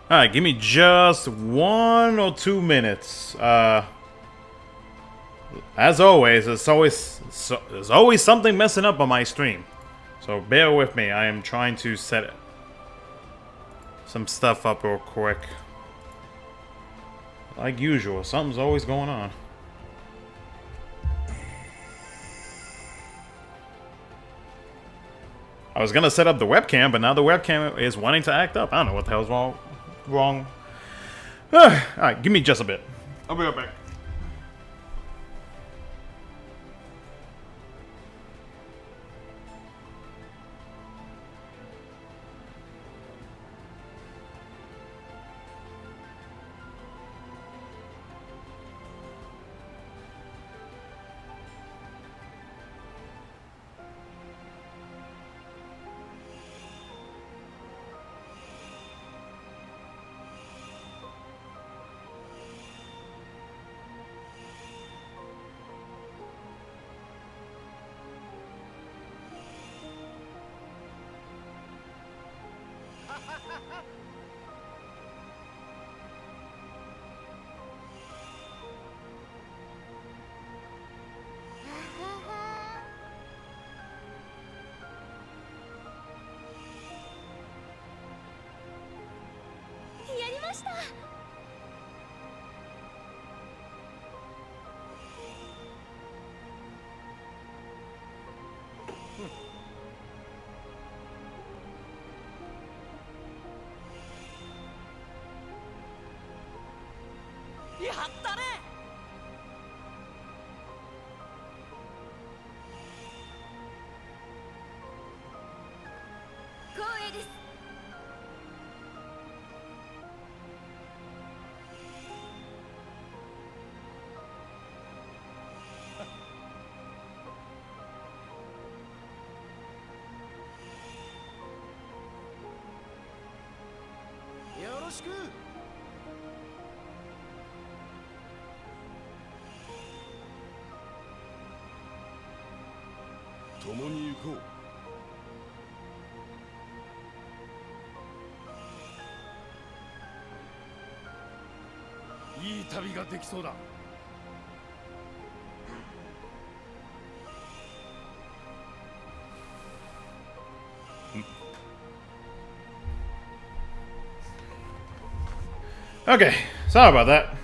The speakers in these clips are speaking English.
Alright, give me just 1 or 2 minutes. As always, there's always something messing up on my stream. So bear with me. I am trying to set some stuff up real quick. Like usual, something's always going on. I was gonna set up the webcam, but now the webcam is wanting to act up. I don't know what the hell's wrong. Alright, give me just a bit. I'll be right back. Okay, sorry about that.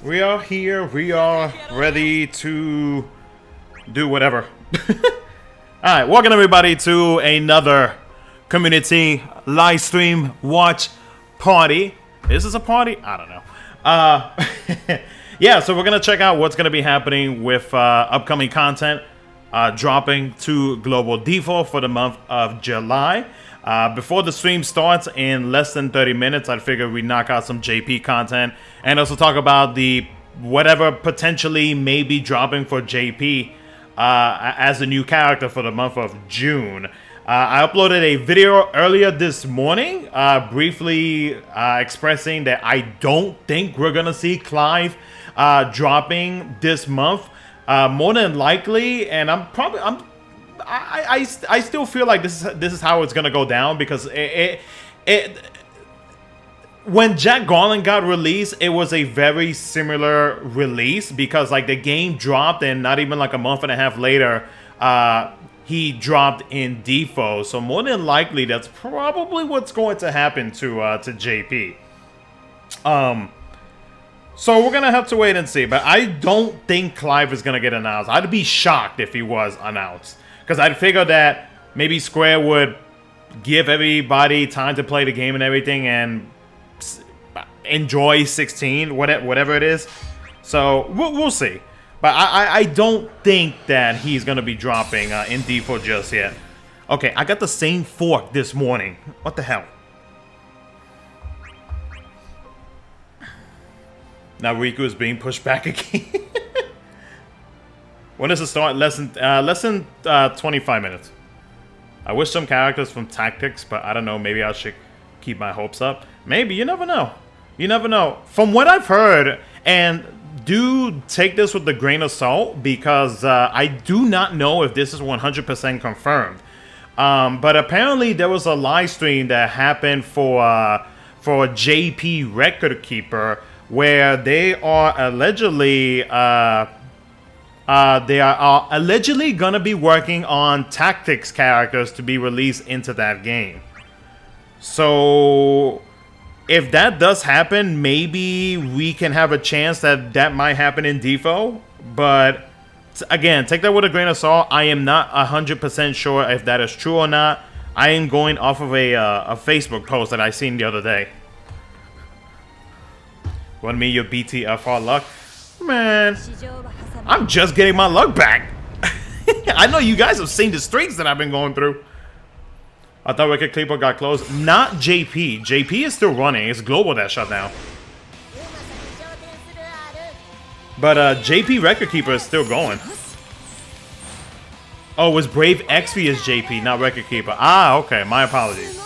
We are here. We are ready to do whatever. Alright, welcome everybody to another community live stream watch party. Is this a party? I don't know. Yeah, so we're going to check out what's going to be happening with upcoming content dropping to global default for the month of July. Before the stream starts in less than 30 minutes, I figure we knock out some JP content and also talk about the whatever potentially may be dropping for JP as a new character for the month of June. I uploaded a video earlier this morning briefly expressing that I don't think we're going to see Clive dropping this month. More than likely, and I still feel like this is how it's gonna go down, because when Jack Garland got released, it was a very similar release, because like the game dropped and not even like a month and a half later he dropped in DFFOO. So more than likely that's probably what's going to happen to JP. So we're gonna have to wait and see, but I don't think Clive is gonna get announced. I'd be shocked if he was announced, because I'd figure that maybe Square would give everybody time to play the game and everything and enjoy 16, whatever it is. So we'll see. But I don't think that he's going to be dropping in DFFOO just yet. Okay, I got the same fork this morning. What the hell? Now Riku is being pushed back again. When does it start? Less than 25 minutes. I wish some characters from Tactics, but I don't know. Maybe I should keep my hopes up. Maybe. You never know. You never know. From what I've heard, and do take this with a grain of salt, because I do not know if this is 100% confirmed. But apparently there was a live stream that happened for for JP Record Keeper, where they are allegedly gonna be working on tactics characters to be released into that game. So if that does happen, maybe we can have a chance that might happen in DFFOO. But again, take that with a grain of salt. I am not 100% sure if that is true or not. I am going off of a Facebook post that I seen the other day. Want me your BTFR luck? Man, I'm just getting my luck back. I know you guys have seen the streaks that I've been going through. I thought Record Keeper got closed. Not JP. JP is still running. It's Global that shut down. But JP Record Keeper is still going. Oh, it was Brave XV as JP, not Record Keeper. Ah, okay. My apologies.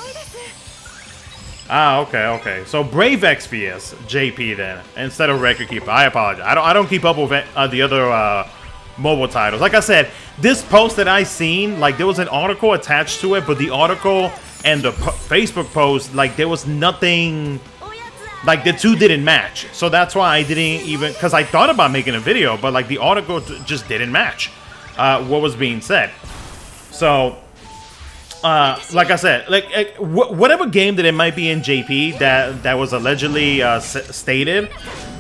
Ah, okay. So Brave XV is JP then, instead of Record Keeper. I apologize. I don't keep up with the other mobile titles. Like I said, this post that I seen, like there was an article attached to it, but the article and the Facebook post, like there was nothing, like the two didn't match. So that's why I didn't even, because I thought about making a video, but like the article just didn't match what was being said. So like I said, like whatever game that it might be in JP that was allegedly stated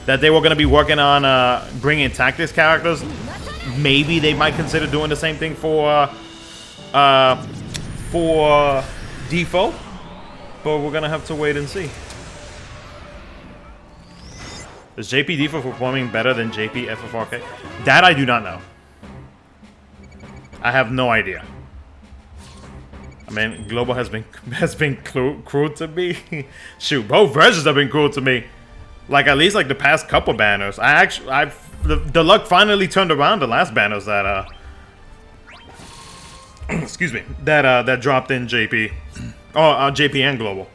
that they were going to be working on bringing tactics characters, maybe they might consider doing the same thing for DFFOO, but we're gonna have to wait and see. Is JP DFFOO performing better than JP FFRK? That I do not know. I have no idea. I mean, Global has been cruel to me. Shoot, both versions have been cruel to me. Like at least like the past couple banners. The luck finally turned around the last banners that excuse me, that dropped in JP. Oh, JP and Global.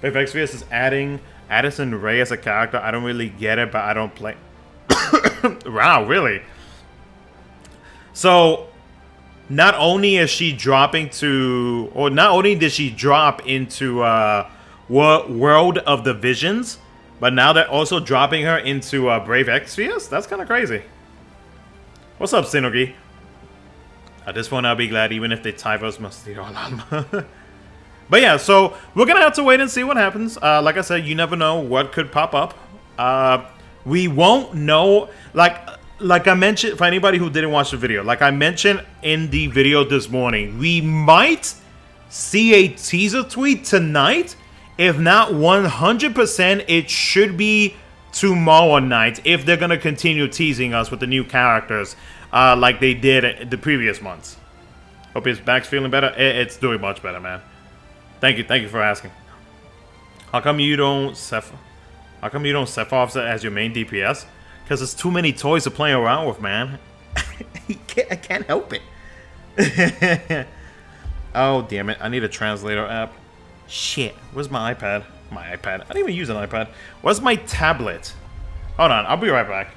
If XVS is adding Addison Rae as a character, I don't really get it, but I don't play. Wow, really? So not only is she dropping to, or not only did she drop into World of the Visions, but now they're also dropping her into Brave Exvius? That's kind of crazy. What's up, Synergy? At this point, I'll be glad even if they tie us Mastiro Alarm. But yeah, so we're going to have to wait and see what happens. Like I said, you never know what could pop up. We won't know. Like I mentioned, for anybody who didn't watch the video, like I mentioned in the video this morning, we might see a teaser tweet tonight. If not 100%, it should be tomorrow night if they're going to continue teasing us with the new characters like they did the previous months. Hope his back's feeling better. It's doing much better, man. Thank you for asking. How come you don't Seph offset as your main DPS? Because there's too many toys to play around with, man. I can't help it. Oh, damn it. I need a translator app. Shit. Where's my iPad? My iPad. I didn't even use an iPad. Where's my tablet? Hold on. I'll be right back.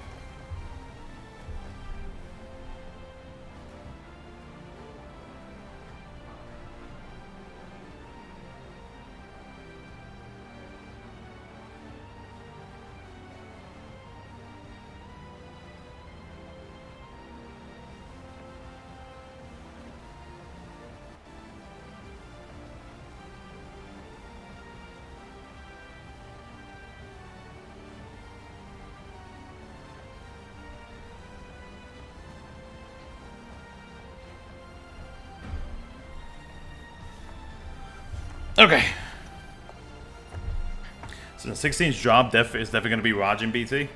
Okay. So the 16's job is definitely going to be Raj and BT.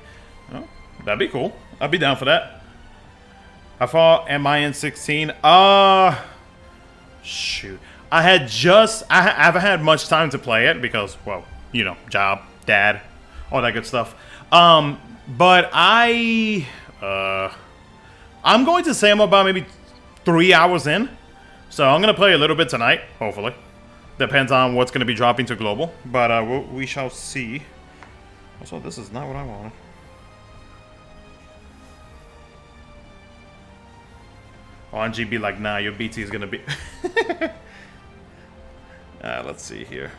Oh, that'd be cool. I'd be down for that. How far am I in 16? Shoot. I haven't had much time to play it because, well, you know, job, dad, all that good stuff. But I'm going to say I'm about maybe 3 hours in. So I'm going to play a little bit tonight, hopefully. Depends on what's going to be dropping to Global. But we shall see. Also, this is not what I wanted. On GB, like, nah, your BT is going to be... let's see here.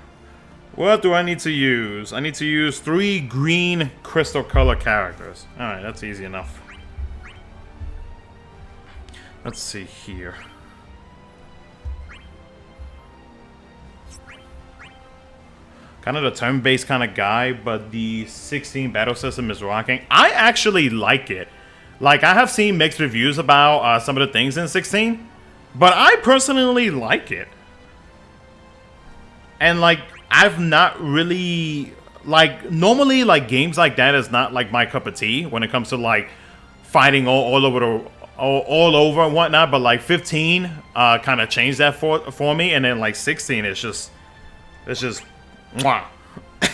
What do I need to use? I need to use 3 green crystal color characters. Alright, that's easy enough. Let's see here. Kind of the turn-based kind of guy, but the 16 battle system is rocking. I actually like it. Like, I have seen mixed reviews about some of the things in 16, but I personally like it. And, like, I've not really... Like, normally, like, games like that is not, like, my cup of tea when it comes to, like, fighting all over the... All over and whatnot, but, like, 15 kind of changed that for me, and then, like, 16 is just... It's just... Mwah.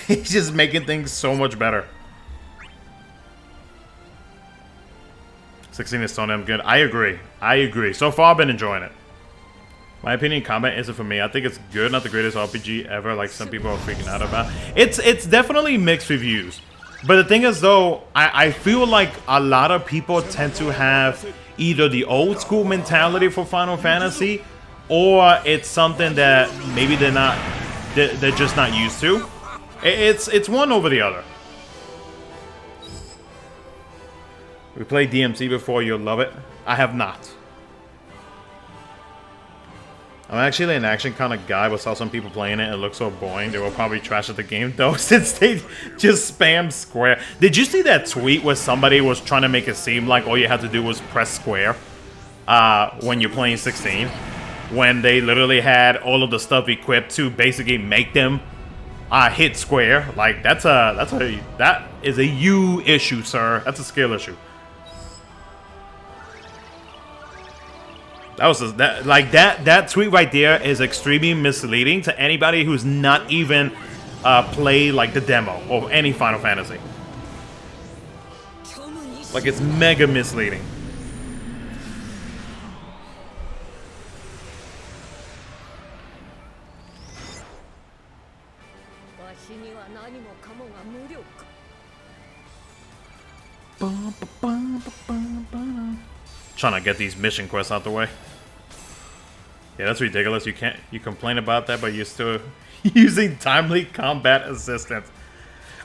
It's just making things so much better. 16 is so damn good. I agree. I agree. So far, I've been enjoying it. My opinion, combat isn't for me. I think it's good, not the greatest RPG ever, like some people are freaking out about. It's definitely mixed reviews. But the thing is, though, I feel like a lot of people tend to have either the old school mentality for Final Fantasy, or it's something that maybe they're just not used to. It's one over the other. We played DMC before, you'll love it. I have not. I'm actually an action kind of guy, but saw some people playing it. It looks so boring. They will probably trash at the game, though, since they just spam square. Did you see that tweet where somebody was trying to make it seem like all you had to do was press square when you're playing 16? When they literally had all of the stuff equipped to basically make them hit square. Like, that is a you issue, sir. That's a skill issue. That tweet right there is extremely misleading to anybody who's not even played like the demo of any Final Fantasy. Like, it's mega misleading. Trying to get these mission quests out the way. Yeah, that's ridiculous. You complain about that, but you're still using timely combat assistance.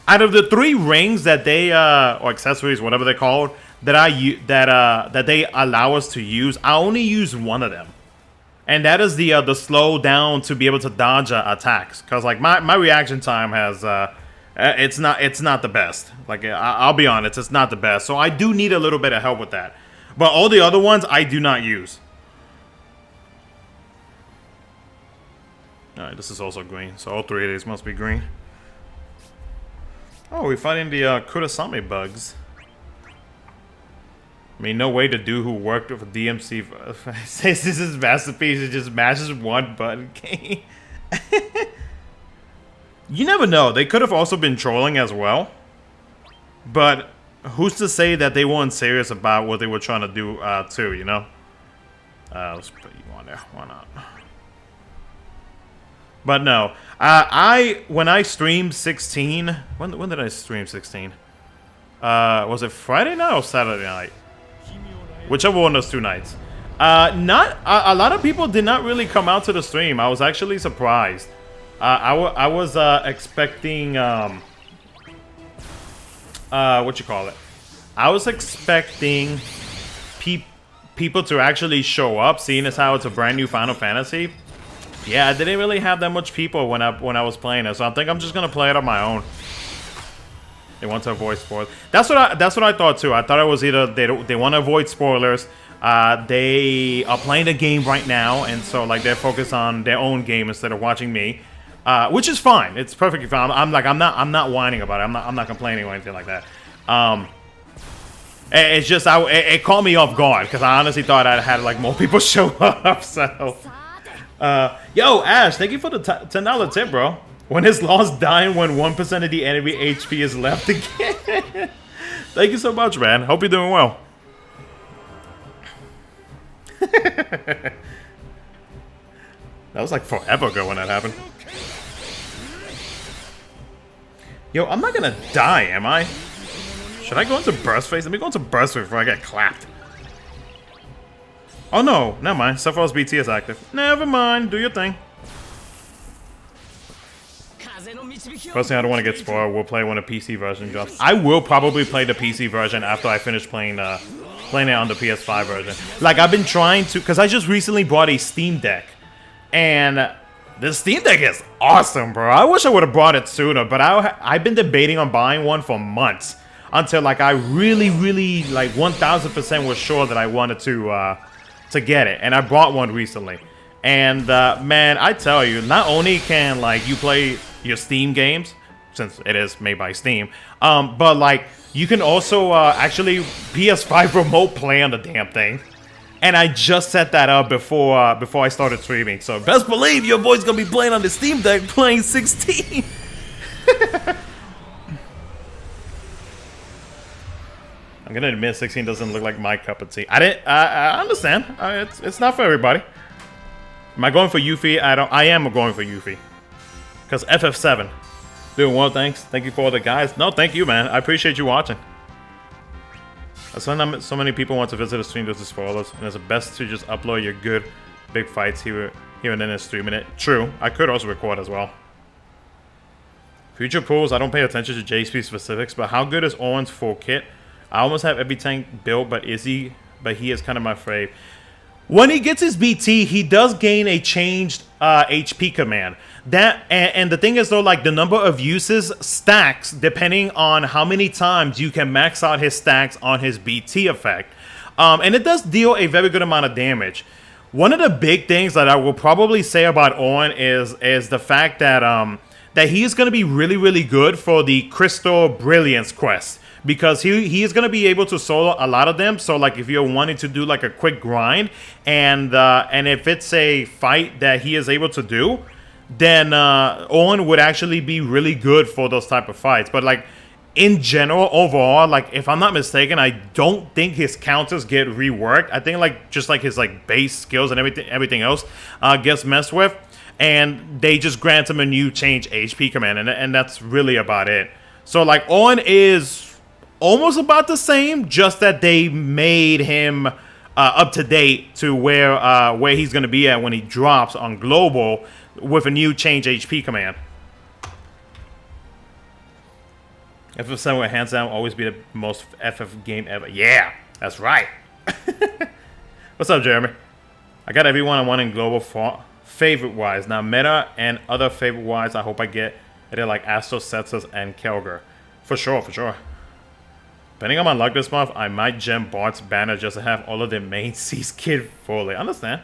Out of the 3 rings that they or accessories, whatever they're called, that they allow us to use, I only use one of them, and that is the slow down to be able to dodge attacks. Cause like my reaction time has it's not the best. Like, I'll be honest, it's not the best. So I do need a little bit of help with that. But all the other ones I do not use. Alright, this is also green. So all 3 of these must be green. Oh, we're fighting the Kurosame bugs. I mean, no way to do who worked with DMC says this is masterpiece. It just mashes one button. You never know. They could have also been trolling as well. But who's to say that they weren't serious about what they were trying to do too, you know? Let's put you on there. Why not? But no. When I streamed 16... When did I stream 16? Was it Friday night or Saturday night? Whichever one of those 2 nights. A lot of people did not really come out to the stream. I was actually surprised. I was expecting... what you call it? I was expecting people to actually show up, seeing as how it's a brand new Final Fantasy. Yeah, I didn't really have that much people when I was playing it, so I think I'm just gonna play it on my own. They want to avoid spoilers. That's what I thought too. I thought it was either they want to avoid spoilers. They are playing the game right now, and so like they're focused on their own game instead of watching me. Which is fine. It's perfectly fine. I'm not whining about it. I'm not complaining or anything like that. It's just it caught me off guard because I honestly thought I had like more people show up. So, yo, Ash, thank you for the $10 tip, bro. When is lost dying when 1% of the enemy HP is left again? Thank you so much, man. Hope you're doing well. That was like forever ago when that happened. Yo, I'm not gonna die, am I? Should I go into burst phase? Let me go into burst phase before I get clapped. Oh no, never mind. Sephiroth's BT is active. Never mind, do your thing. Personally, I don't want to get spoiled. We'll play when a PC version drops. I will probably play the PC version after I finish playing it on the PS5 version. Like, I've been trying to, because I just recently bought a Steam Deck. And the Steam Deck is awesome, bro. I wish I would have brought it sooner, but I've been debating on buying one for months. Until, like, I really, like, 1000% was sure that I wanted to get it. And I bought one recently. And, man, I tell you, not only can, like, you play your Steam games, since it is made by Steam, but, like, you can also actually PS5 remote play on the damn thing. And I just set that up before I started streaming. So best believe your boy's gonna be playing on the Steam Deck playing 16. I'm gonna admit 16 doesn't look like my cup of tea. I understand. It's not for everybody. Am I going for Yuffie? I am going for Yuffie. Because FF7. Doing well, thanks. Thank you for all the guys. No, thank you, man. I appreciate you watching. So many people want to visit a stream just to spoil us, and it's best to just upload your good big fights here and then streaming it. True. I could also record as well. Future pools, I don't pay attention to JSP specifics, but how good is Owen's full kit? I almost have every tank built, but he is kind of my fave. When he gets his BT, he does gain a changed HP command. And the thing is though, like the number of uses stacks depending on how many times you can max out his stacks on his BT effect. And it does deal a very good amount of damage. One of the big things that I will probably say about Owen is the fact that that he is going to be really, really good for the Crystal Brilliance quest. Because he is going to be able to solo a lot of them. So, like, if you're wanting to do, like, a quick grind, and if it's a fight that he is able to do, then Owen would actually be really good for those type of fights. But, like, in general, overall, like, if I'm not mistaken, I don't think his counters get reworked. I think, like, just, like, his, like, base skills and everything else gets messed with. And they just grant him a new change HP command. And that's really about it. So, like, Owen is almost about the same, just that they made him up to date to where he's going to be at when he drops on global with a new change HP command. FF7 with hands down always be the most FF game ever. Yeah, that's right. What's up, Jeremy? I got everyone I want in global for favorite wise. Now meta and other favorite wise, I hope I get it like Astos, Setsus, and Kelger. For sure, for sure. Depending on my luck this month, I might gem Bart's banner just to have all of the main C's kid fully. Understand?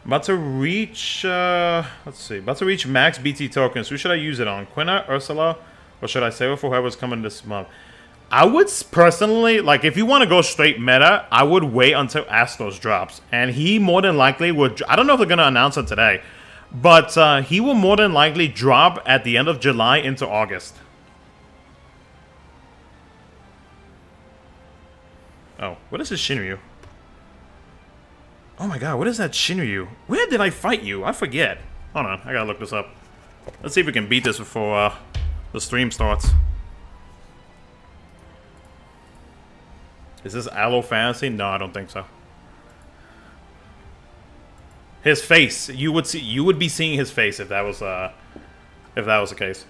About to reach, let's see. About to reach max BT tokens. Who should I use it on? Quina, Ursula, or should I save it for whoever's coming this month? I would personally, like, if you want to go straight meta, I would wait until Astos drops. And he more than likely would, I don't know if they're going to announce it today, but he will more than likely drop at the end of July into August. Oh, what is this Shinryu? Oh my god, what is that Shinryu? Where did I fight you? I forget. Hold on, I gotta look this up. Let's see if we can beat this before the stream starts. Is this Aloe Fantasy? No, I don't think so. His face, you would be seeing his face if that was the case.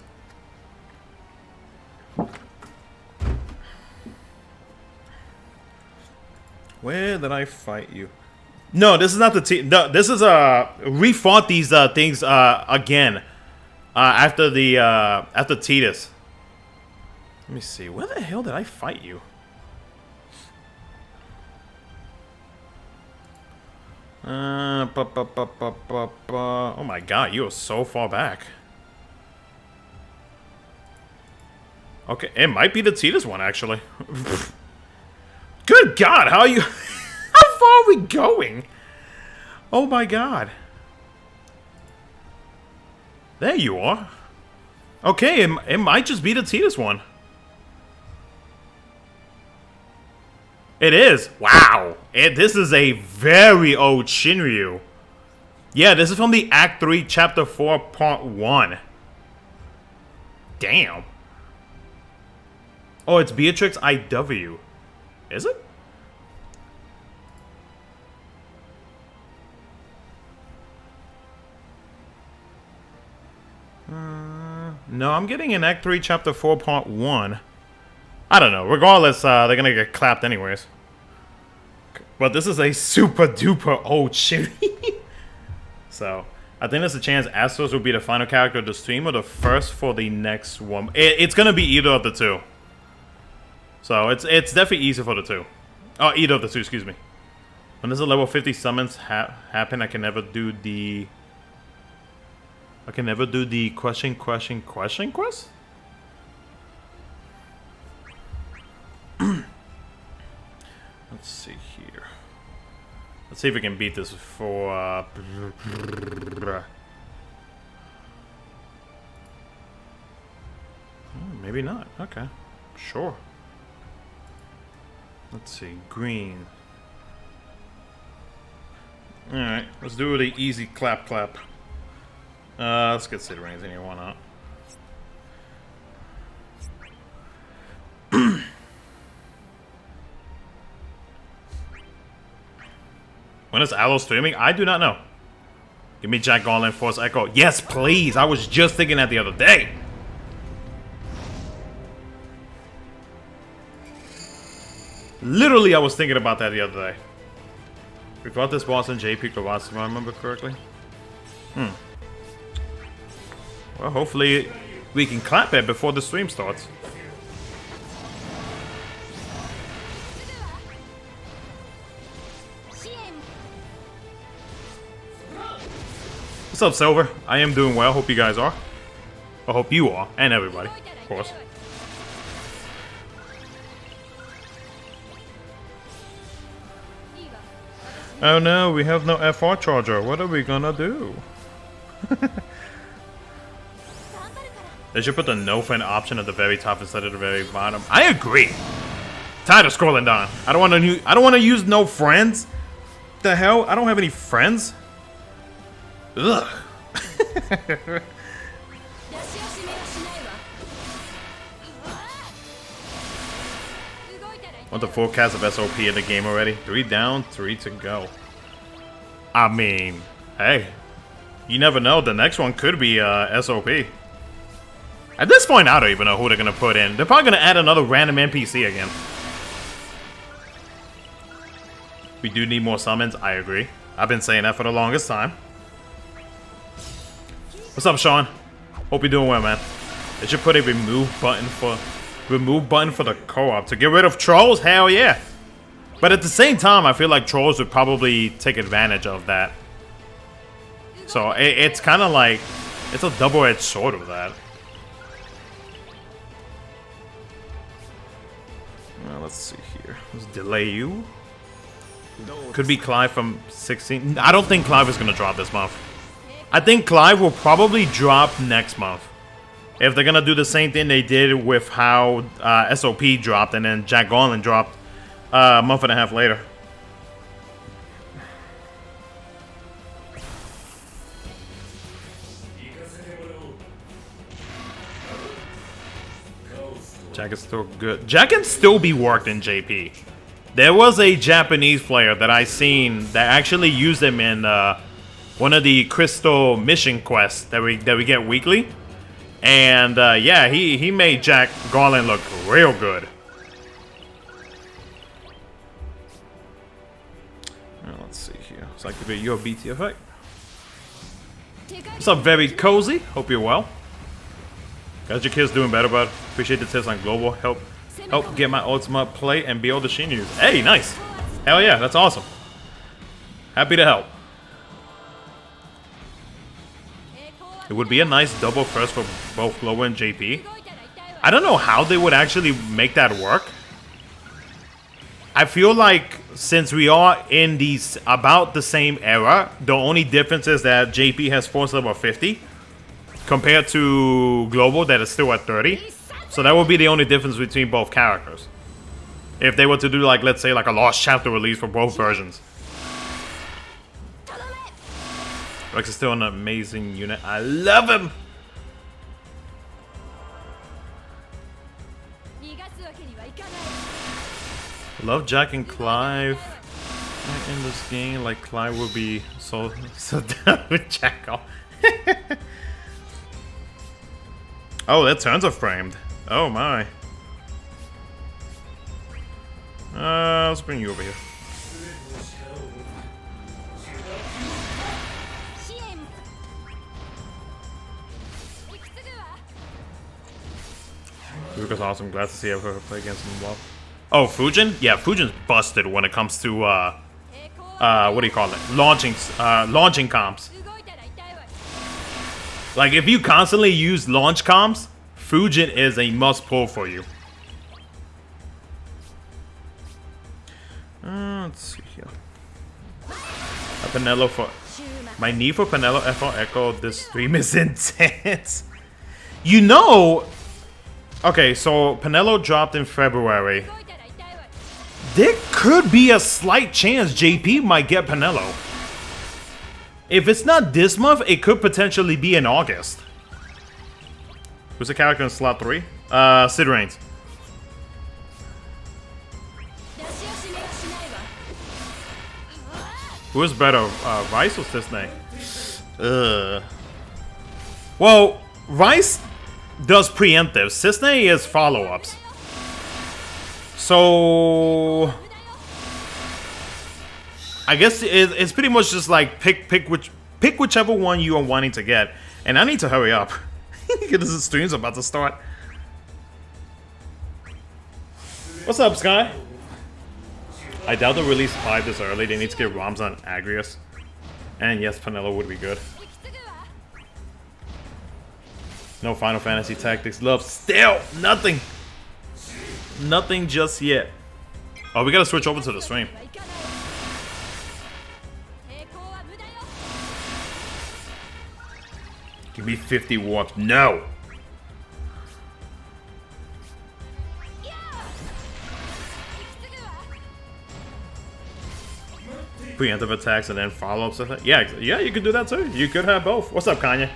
Where did I fight you? No, this is not the team. No, this is refought these things again after Titus. Let me see. Where the hell did I fight you? Oh my god, you are so far back. Okay, it might be the Titus one actually. Good God, how are you? How far are we going? Oh my God. There you are. Okay, it might just be the Titus one. It is. Wow. This is a very old Shinryu. Yeah, this is from the Act 3, Chapter 4, Part 1. Damn. Oh, it's Beatrix IW. Is it? No, I'm getting an Act 3 Chapter 4 Part 1. I don't know. Regardless, they're gonna get clapped anyways. But this is a super duper old shit. So, I think there's a chance Astos will be the final character of the stream or the first for the next one. It's gonna be either of the two. So, it's definitely easy for the two. Oh, either of the two, excuse me. When there's a level 50 summons happen, I can never do the question quest? Let's see here. Let's see if we can beat this for maybe not. Okay. Sure. Let's see. Green. Alright, let's do the easy clap. Let's get Sid Reigns in here, why not? When is Aloe streaming? I do not know. Give me Jack Garland, Force Echo. Yes, please! I was just thinking that the other day! Literally, I was thinking about that the other day. We fought this boss in JP Kravats, if I remember correctly. Well, hopefully we can clap it before the stream starts. What's up, Silver? I am doing well. Hope you guys are. I hope you are. And everybody, of course. Oh no, we have no FR charger. What are we gonna do? They should put the no friend option at the very top instead of the very bottom. I agree. Tired of scrolling down. I don't want to use no friends. The hell? I don't have any friends. Ugh. Want the forecast of SOP in the game already? 3 down, 3 to go. I mean, hey, you never know. The next one could be SOP. At this point, I don't even know who they're gonna put in. They're probably gonna add another random NPC again. We do need more summons. I agree. I've been saying that for the longest time. What's up, Sean? Hope you're doing well, man. They should put a remove button for the co-op to get rid of trolls. Hell yeah! But at the same time, I feel like trolls would probably take advantage of that. So it's kind of like it's a double-edged sword of that. Well, let's see here. Let's delay you. Could be Clive from 16. I don't think Clive is gonna drop this month. I think Clive will probably drop next month. If they're gonna do the same thing they did with how SOP dropped and then Jack Garland dropped a month and a half later. Jack is still good. Jack can still be worked in JP. There was a Japanese player that I seen that actually used him in one of the Crystal mission quests that we get weekly. And yeah, he made Jack Garland look real good. Let's see here. Let's activate your BT effect. What's up, very cozy? Hope you're well. Got your kids doing better, bud. Appreciate the tips on global. Help get my ultimate play and be able to Shinryu. Hey, nice. Hell yeah, that's awesome. Happy to help. It would be a nice double first for both Global and JP. I don't know how they would actually make that work. I feel like since we are in these about the same era, the only difference is that JP has force level 50 compared to Global that is still at 30. So that would be the only difference between both characters. If they were to do like, let's say, like a Lost Chapter release for both versions. Rex is still an amazing unit. I love him! Love Jack and Clive in this game. Like Clive would be so down with Jack. Oh, their turns are framed. Oh my. Let's bring you over here. Luca's awesome. Glad to see her play against him well. Oh, Fujin? Yeah, Fujin's busted when it comes to what do you call it? Launching comps. Like if you constantly use launch comps, Fujin is a must pull for you. Let's see here. A Penelo for my need for Penelo FR Echo this stream is intense. You know. Okay, so Penelo dropped in February. There could be a slight chance JP might get Penelo. If it's not this month, it could potentially be in August. Who's the character in slot 3? Sid Reigns. Who is better, Rice or Cisne? Well, Rice does preemptive. Cisne is follow-ups. So I guess it's pretty much just like pick whichever one you are wanting to get. And I need to hurry up because the stream's about to start. What's up, Sky? I doubt they'll release 5 this early. They need to get ROMs on Agrius. And yes, Penelo would be good. No Final Fantasy Tactics love. Still nothing. Nothing just yet. Oh, we gotta switch over to the stream. Give me 50 warp. No. Preemptive attacks and then follow-ups. Yeah, you could do that too. You could have both. What's up, Kanye?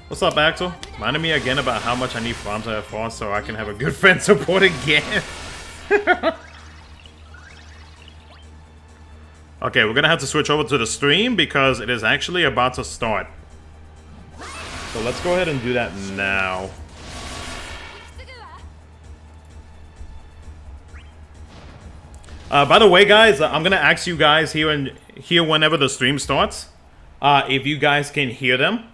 What's up, Axel? Reminded me again about how much I need farms at F4 so I can have a good friend support again. Okay, we're gonna have to switch over to the stream because it is actually about to start. So let's go ahead and do that now. By the way, guys, I'm gonna ask you guys here whenever the stream starts, if you guys can hear them.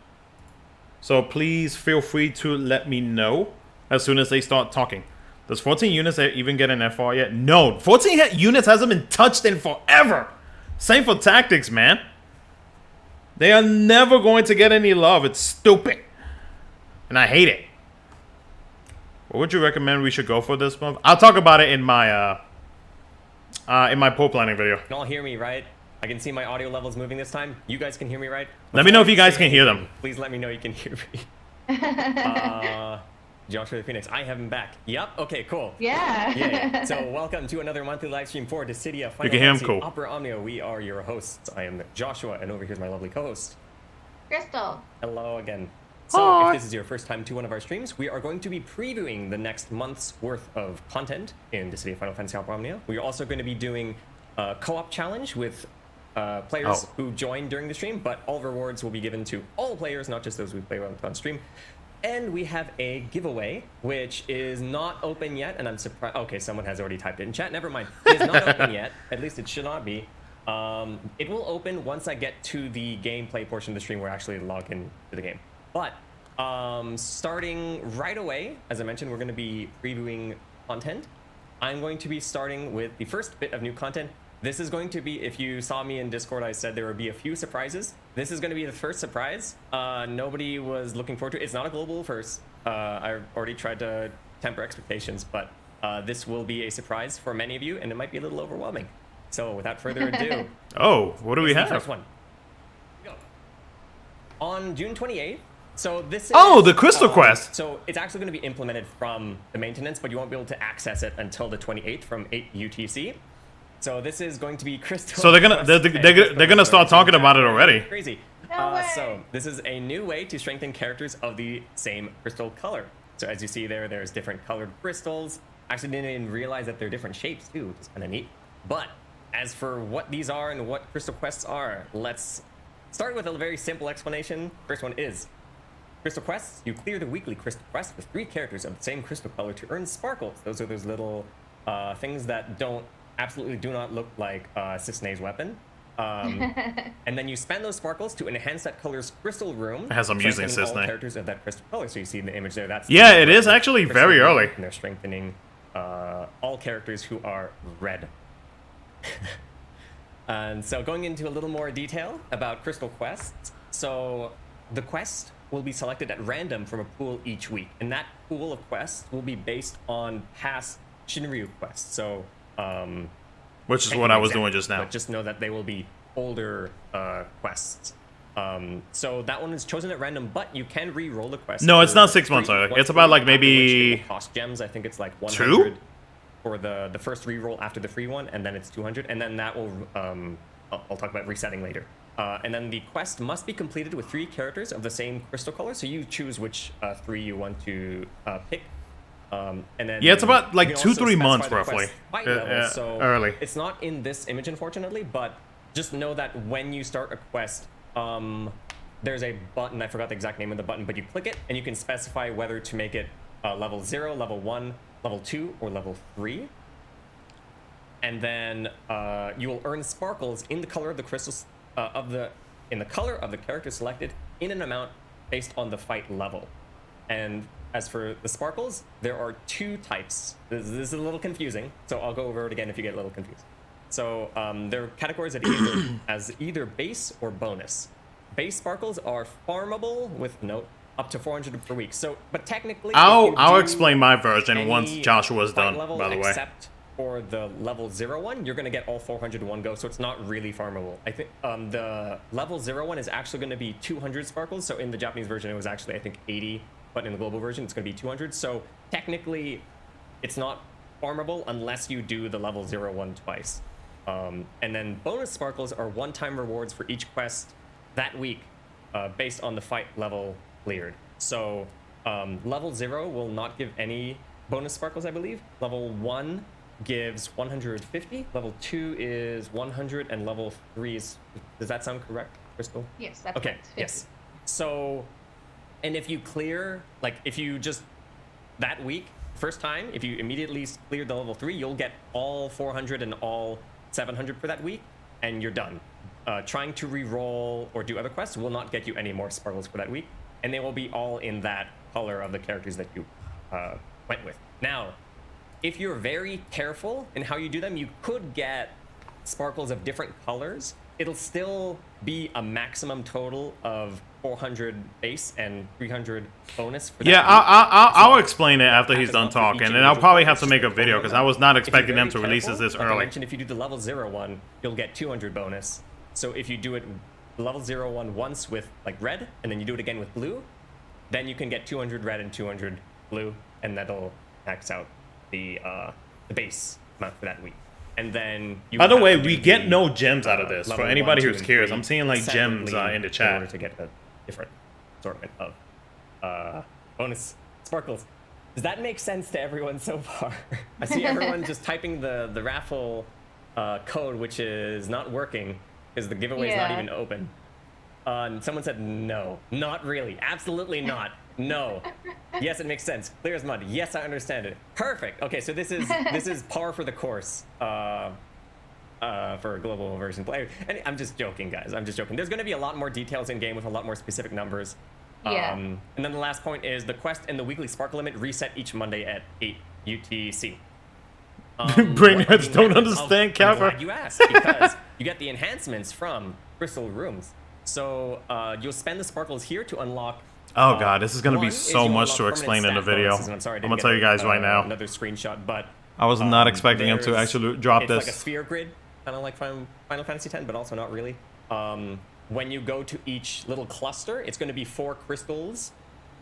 So please feel free to let me know as soon as they start talking. Does 14 units even get an FR yet? No, 14 units hasn't been touched in forever. Same for tactics, man. They are never going to get any love. It's stupid. And I hate it. What would you recommend we should go for this month? I'll talk about it in my poll planning video. You can all hear me, right? I can see my audio levels moving this time. You guys can hear me, right? Let me know if you guys can hear them. Please let me know you can hear me. Joshua the Phoenix, I have him back. Yep. Okay. Cool. Yeah. So welcome to another monthly live stream for Dissidia Final You can hear him, Fantasy cool. Opera Omnia. We are your hosts. I am Joshua, and over here's my lovely co-host, Crystal. Hello again. So Hi. if this is your first time to one of our streams, we are going to be previewing the next month's worth of content in Dissidia Final Fantasy Opera Omnia. We are also going to be doing a co-op challenge with players who join during the stream, but all rewards will be given to all players, not just those who play on stream. And we have a giveaway, which is not open yet, and I'm surprised. Okay, someone has already typed it in chat. Never mind. It is not open yet. At least it should not be. It will open once I get to the gameplay portion of the stream where I actually log in to the game. But starting right away, as I mentioned, we're going to be previewing content. I'm going to be starting with the first bit of new content. This is going to be, if you saw me in Discord, I said there would be a few surprises. This is going to be the first surprise. Nobody was looking forward to it. It's not a global first. I already tried to temper expectations, but this will be a surprise for many of you, and it might be a little overwhelming. So without further ado, Oh, what do we have? the first one. Go. On June 28th. So this is, Oh, the Crystal Quest. So it's actually going to be implemented from the maintenance, but you won't be able to access it until the 28th from 8 UTC. So this is going to be Crystal. So they're gonna start talking about it already. Crazy. No way. So this is a new way to strengthen characters of the same crystal color. So as you see there's different colored crystals. Actually didn't even realize that they're different shapes too, which is kind of neat. But as for what these are and what crystal quests are, let's start with a very simple explanation. First one is Crystal quests. You clear the weekly crystal quest with 3 characters of the same crystal color to earn sparkles. Those are those little things that absolutely do not look like Cisne's weapon. And then you spend those sparkles to enhance that color's crystal room. As I'm using strengthening all Cisne. characters of that crystal color. So you see the image there. That's Yeah, it is actually very room, early. And they're strengthening all characters who are red. And so going into a little more detail about crystal quests. So the quest will be selected at random from a pool each week, and that pool of quests will be based on past Shinryu quests. So Which is what I was doing just now. but just know that they will be older quests. So that one is chosen at random, but you can re-roll the quest. No, it's for not 6 months free early. once It's per about, week, like, after which maybe- it will cost gems. I think it's like 100 2? for the first re-roll after the free one, and then it's 200, and then that will I'll talk about resetting later. And then the quest must be completed with 3 characters of the same crystal color, so you choose which 3 you want to pick. And then Yeah, it's about, like, you can 2-3 also months, specify the roughly. quest fight level, so Early. it's not in this image, unfortunately, but just know that when you start a quest, there's a button, I forgot the exact name of the button, but you click it, and you can specify whether to make it level 0, level 1, level 2, or level 3. And then you will earn sparkles in the color of the crystals in the color of the character selected in an amount based on the fight level. And as for the sparkles, there are 2 types. This is a little confusing, so I'll go over it again if you get a little confused. So there are categories that as either base or bonus. Base sparkles are farmable with note up to 400 per week. So, but technically, I'll explain my version once any Joshua's fight done, level by the way. Except for the level 0 one, you're going to get all 400 in one go, so it's not really farmable. I think the level 0 one is actually going to be 200 sparkles. So in the Japanese version, it was actually, I think, 80, but in the global version, it's going to be 200. So technically, it's not farmable unless you do the level 0 one twice. And then bonus sparkles are one-time rewards for each quest that week based on the fight level cleared. So level 0 will not give any bonus sparkles, I believe. Level 1 gives 150, level 2 is 100, and level 3 is... Does that sound correct, Crystal? Yes, that's Okay, correct. yes. So, and if you clear, like if you just, that week, first time, if you immediately clear the level 3, you'll get all 400 and all 700 for that week, and you're done. Trying to re-roll or do other quests will not get you any more sparkles for that week, and they will be all in that color of the characters that you went with. Now, if you're very careful in how you do them, you could get sparkles of different colors. It'll still be a maximum total of 400 base and 300 bonus for that Yeah, week. I'll So explain it after he's happens done not for each talking, and individual I'll probably player, have to it's make a just video one because level. I was not If you're expecting them very to release careful, this like I early. mentioned, if you do the level 0 one, you'll get 200 bonus. So if you do it level 0 one once with like red, and then you do it again with blue, then you can get 200 red and 200 blue, and that'll max out the base amount for that week. And then you By the have way, to do we get the, no gems out of this. For level anybody 1, 2, who's and curious, 3 I'm seeing like gems separately in the in order chat. to get a different assortment of bonus sparkles. Does that make sense to everyone so far? I see everyone just typing the raffle code, which is not working because the giveaway is not Yeah. even open. And someone said no, not really, absolutely not. No. Yes, it makes sense. Clear as mud. Yes, I understand it. Perfect. Okay, so this is par for the course for a global version play. And I'm just joking, guys. I'm just joking. There's going to be a lot more details in game with a lot more specific numbers. Yeah. And then the last point is the quest and the weekly sparkle limit reset each Monday at 8 UTC. Brainheads don't understand, I'm Kappa. glad you asked, because you get the enhancements from crystal rooms. So you'll spend the sparkles here to unlock. Oh god, this is gonna be one is so you'll much to unlock explain in permanent the stat video. bonuses, and I'm sorry, I I'm didn't gonna tell get, you guys right now. Another screenshot, but I was not expecting him to there's- actually drop it's like a this. sphere grid, kind of like Final Fantasy X, but also not really. When you go to each little cluster, it's going to be 4 crystals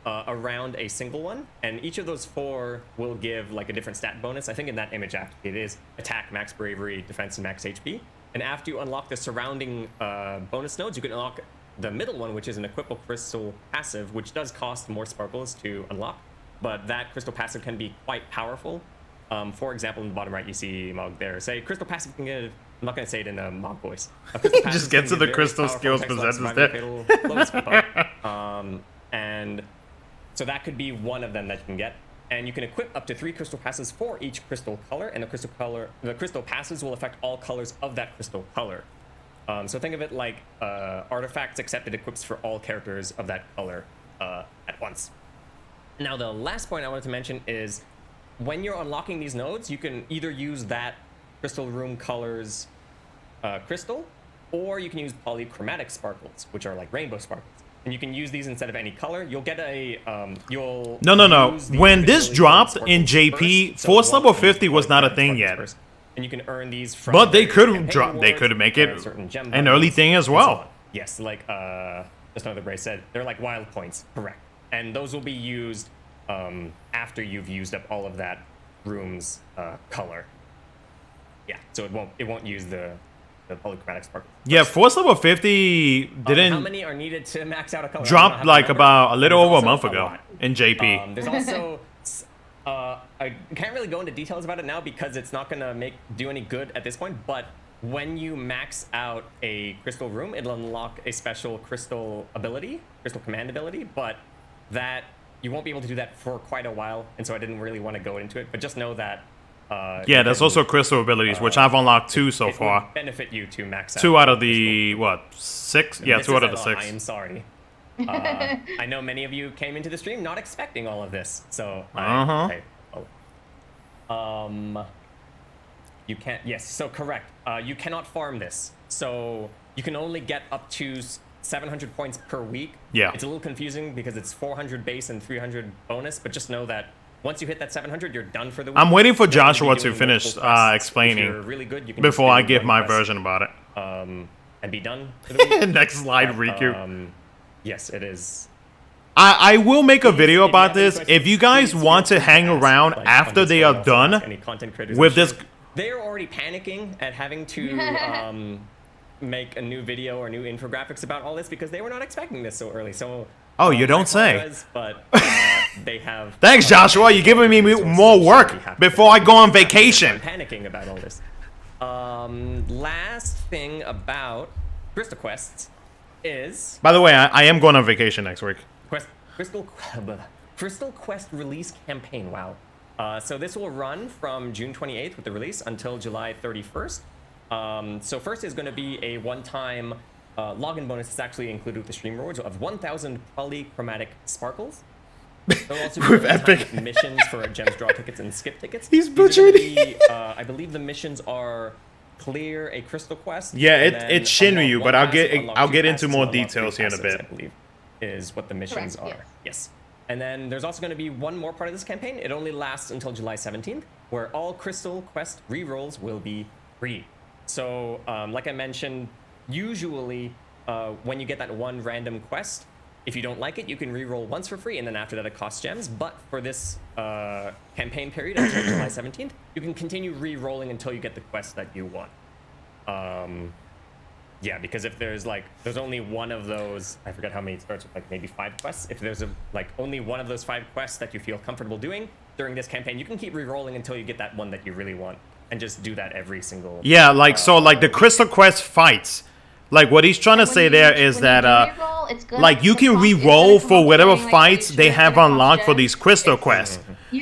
around a single one, and each of those 4 will give like a different stat bonus. I think in that image actually it is attack, max bravery, defense, and max HP. And after you unlock the surrounding bonus nodes, you can unlock the middle one, which is an equipable crystal passive, which does cost more sparkles to unlock, but that crystal passive can be quite powerful. For example, in the bottom right, you see Mog there. Say, crystal passive can give... I'm not going to say it in a Mog voice. Just get to the crystal skills possesses there. And So that could be one of them that you can get. And you can equip up to 3 crystal passes for each crystal color, and the crystal passes will affect all colors of that crystal color. So think of it like artifacts, except it equips for all characters of that color at once. Now, the last point I wanted to mention is when you're unlocking these nodes, you can either use that crystal room colors crystal, or you can use polychromatic sparkles, which are like rainbow sparkles. And you can use these instead of any color. You'll get a No. use the When this ability dropped sparkles in JP, first, so force it level won't use 50 was not a polychromatic thing sparkles yet. first. And you can earn these from But they various could campaign drop. They rewards, could make it certain gem an early bundles, thing as and so well. on. Yes, like just another Bray said, they're like wild points, correct? And those will be used after you've used up all of that room's color. Yeah, so it won't use the polychromatic sparkle. Yeah, force level 50 How didn't many are needed to max out a color? I don't drop have like number. about a little There's over a also month ago lot. in JP. There's also I can't really go into details about it now because it's not gonna do any good at this point. But when you max out a crystal room, it'll unlock a special crystal command ability. But that you won't be able to do that for quite a while, and so I didn't really want to go into it. But just know that. Yeah, there's also crystal abilities, which I've unlocked 2 so it far. would benefit you to max out. 2 out of the what 6? Yeah, This 2 out is of the a lot. 6. I am sorry. I know many of you came into the stream not expecting all of this, so you can't. Yes, so correct. You cannot farm this, so you can only get up to 700 points per week. Yeah. It's a little confusing because it's 400 base and 300 bonus, but just know that once you hit that 700, you're done for the week. I'm waiting for You're gonna be Joshua to doing finish multiple quests. explaining If you're really good, you can before just I do give one my quest, version about it. and be done for the week. Next slide, Riku. Yes, it is. I will make a video If you about have any this. questions, If you guys please want feel to free hang ask, around like, after on they Discord, are also done ask any content creators with and this. shit. They're already panicking at having to make a new video or new infographics about all this because they were not expecting this so early. So Oh, you don't say. apologize, but they have. Thanks, Joshua. You're giving me more work before I go on vacation. I'm panicking about all this. Last thing about Crystal Quests is By the way, I am going on vacation next week. Crystal Quest release campaign. Wow. So this will run from June 28th with the release until July 31st. So first is going to be a one-time login bonus. It's actually included with the stream rewards of 1,000 polychromatic sparkles. There'll also be With one-time epic. missions for gems draw tickets and skip tickets. He's These are gonna butchered. be, I believe the missions are clear a crystal quest. Yeah, and then it's unlock Shinryu, one but I'll pass, get unlock two into passes, more unlock three details here in a passes, bit. I believe is what the missions Correct, are. Yes. And then there's also going to be one more part of this campaign. It only lasts until July 17th, where all Crystal Quest rerolls will be free. So, like I mentioned, usually when you get that one random quest, if you don't like it, you can reroll once for free, and then after that it costs gems. But for this campaign period until July 17th, you can continue re-rolling until you get the quest that you want. Yeah, because if there's only one of those, I forget how many it starts with, like maybe 5 quests. If there's only one of those 5 quests that you feel comfortable doing during this campaign, you can keep re-rolling until you get that one that you really want, and just do that every single. Yeah, like the Crystal Quest fights. Like what he's trying to say there is that like you can re-roll for whatever fights they have unlocked for these Crystal Quests.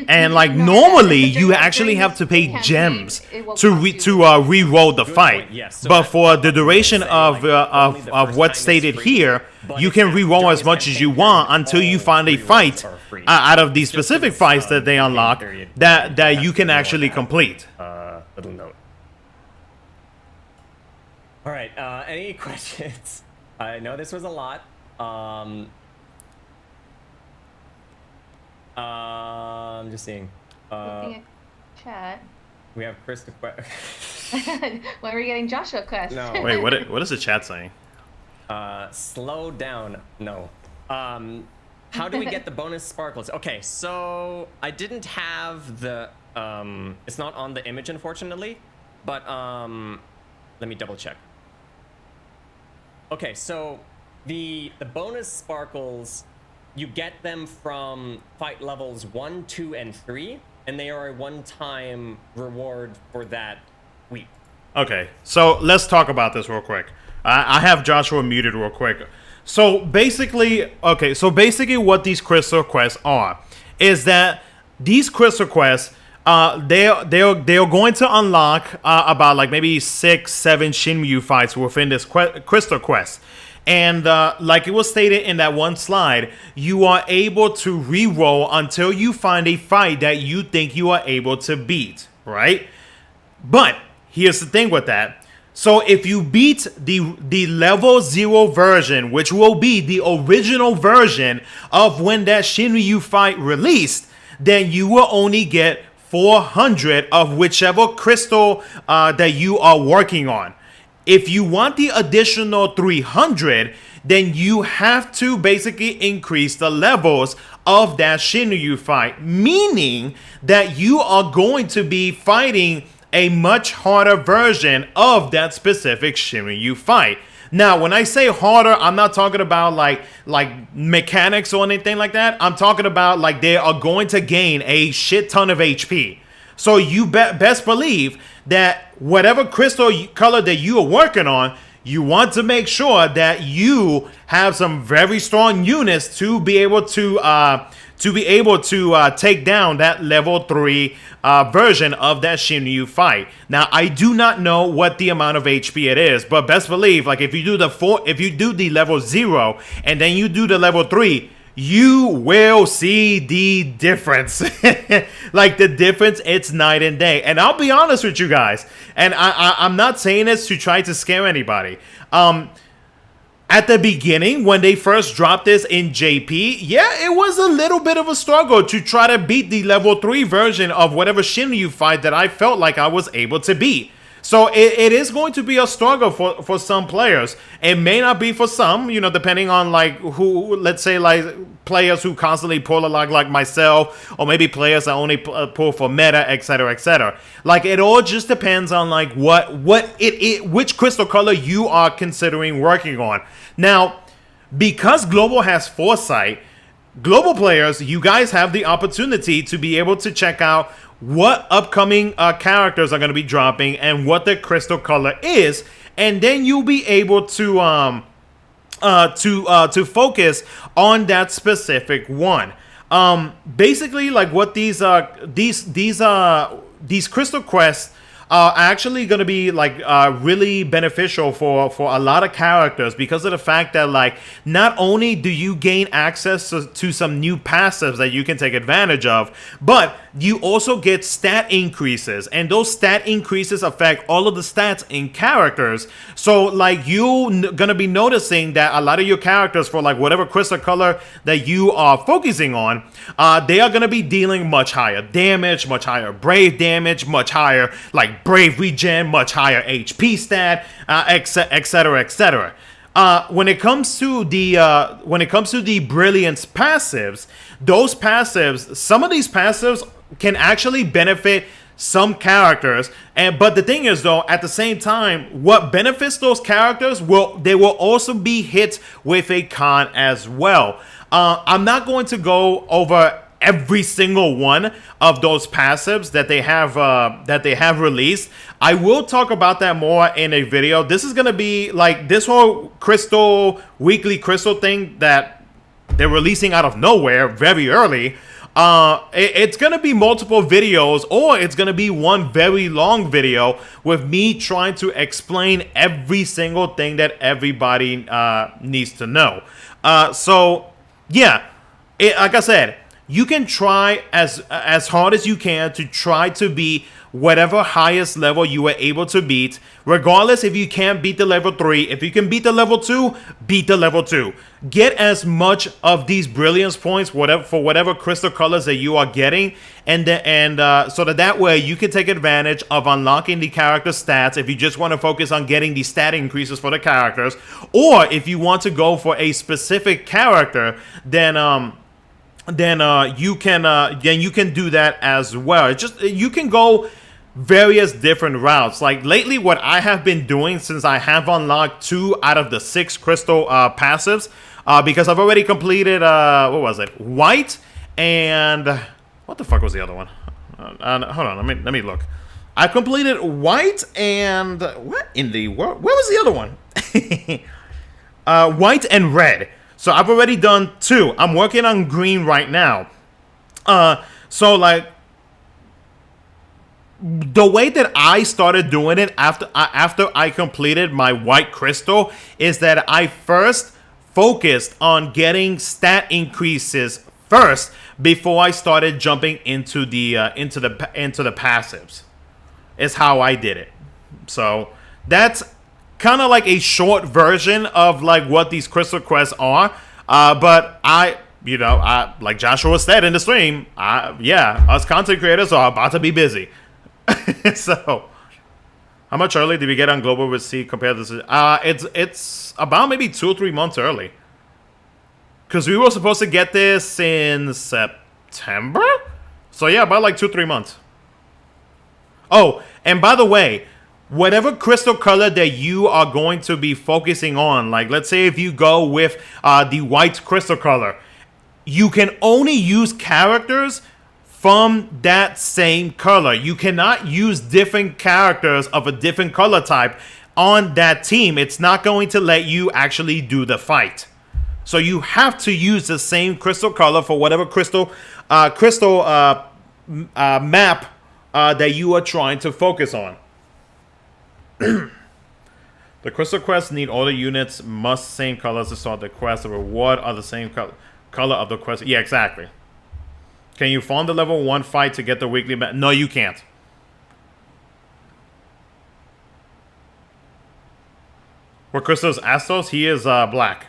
And like normally you actually have to pay gems to re-roll the fight. But for the duration of what's stated here, you can re-roll as much as you want until you find a fight out of these specific fights that they unlock that you can actually complete. Little note. All right. Any questions? I know this was a lot. I'm just seeing. Looking at chat. We have Krista. When are we getting Joshua quest? No. Wait, what is the chat saying? Slow down. No. How do we get the bonus sparkles? Okay, so I didn't have the. It's not on the image, unfortunately, but let me double check. Okay, so the bonus sparkles, you get them from fight levels 1, 2, and 3, and they are a one-time reward for that week. Okay, so let's talk about this real quick. I have Joshua muted real quick. So basically, what these crystal quests are is that these crystal quests, they're going to unlock about like maybe 6-7 Shinryu fights within this crystal quest. And like it was stated in that one slide, you are able to re-roll until you find a fight that you think you are able to beat, right? But here's the thing with that. So if you beat the level 0 version, which will be the original version of when that Shinryu fight released, then you will only get 400 of whichever crystal that you are working on. If you want the additional 300, then you have to basically increase the levels of that Shinryu fight, meaning that you are going to be fighting a much harder version of that specific Shinryu fight. Now, when I say harder, I'm not talking about like mechanics or anything like that. I'm talking about like they are going to gain a shit ton of HP. So you best believe that whatever crystal color that you are working on, you want to make sure that you have some very strong units to be able to take down that level 3 version of that Shinryu fight. Now, I do not know what the amount of HP it is, but best believe, like if you do the level 0 and then you do the level 3, you will see the difference. Like the difference, it's night and day. And I'll be honest with you guys, and I'm not saying this to try to scare anybody. At the beginning, when they first dropped this in JP, yeah, it was a little bit of a struggle to try to beat the level 3 version of whatever Shinryu fight that I felt like I was able to beat. So it is going to be a struggle for some players. It may not be for some, you know, depending on like who, let's say like players who constantly pull a lot like myself, or maybe players that only pull for meta, etc., etc. Like it all just depends on like which crystal color you are considering working on. Now, because Global has foresight, Global players, you guys have the opportunity to be able to check out what upcoming characters are going to be dropping and what their crystal color is, and then you'll be able to focus on that specific one. Basically, like what these crystal quests are actually going to be like really beneficial for a lot of characters, because of the fact that like not only do you gain access to some new passives that you can take advantage of, but you also get stat increases, and those stat increases affect all of the stats in characters. So like you're gonna be noticing that a lot of your characters, for like whatever crystal color that you are focusing on, they are gonna be dealing much higher damage, much higher brave damage, much higher like brave regen, much higher HP stat, etc., etc. When it comes to the brilliance passives, those passives, some of these passives can actually benefit some characters, but the thing is though, at the same time, what benefits those characters they will also be hit with a con as well. I'm not going to go over every single one of those passives that they have released. I will talk about that more in a video. This is gonna be like this whole weekly crystal thing that they're releasing out of nowhere very early. It's gonna be multiple videos, or it's gonna be one very long video with me trying to explain every single thing that everybody needs to know. So yeah, like I said, you can try as hard as you can to try to beat whatever highest level you were able to beat, regardless if you can't beat the level 3. If you can beat the level 2, beat the level 2. Get as much of these brilliance points for whatever crystal colors that you are getting, and so that way you can take advantage of unlocking the character stats if you just want to focus on getting the stat increases for the characters, or if you want to go for a specific character, then you can do that as well. It's just, you can go various different routes. Like lately, what I have been doing, since I have unlocked 2 out of the 6 crystal passives, because I've already completed what was it, white, and what the fuck was the other one? Hold on, let me look. I completed white, and what in the world? Where was the other one? white and red. So I've already done 2. I'm working on green right now. So like the way that I started doing it after I completed my white crystal is that I first focused on getting stat increases first before I started jumping into the passives. Is how I did it. So that's kind of like a short version of like what these crystal quests are. But like Joshua said in the stream, us content creators are about to be busy. So, how much early did we get on Global with C compared to? It's about maybe 2 or 3 months early. Because we were supposed to get this in September, so yeah, about like 2 or 3 months. Oh, and by the way, whatever crystal color that you are going to be focusing on, like let's say if you go with the white crystal color, you can only use characters from that same color. You cannot use different characters of a different color type on that team. It's not going to let you actually do the fight. So you have to use the same crystal color for whatever crystal map that you are trying to focus on. The crystal quests need all the units must same colors to start the quest. The reward are the same color of the quest. Yeah, exactly. Can you farm the level 1 fight to get the weekly map? No, you can't. What crystal is Astos? He is black.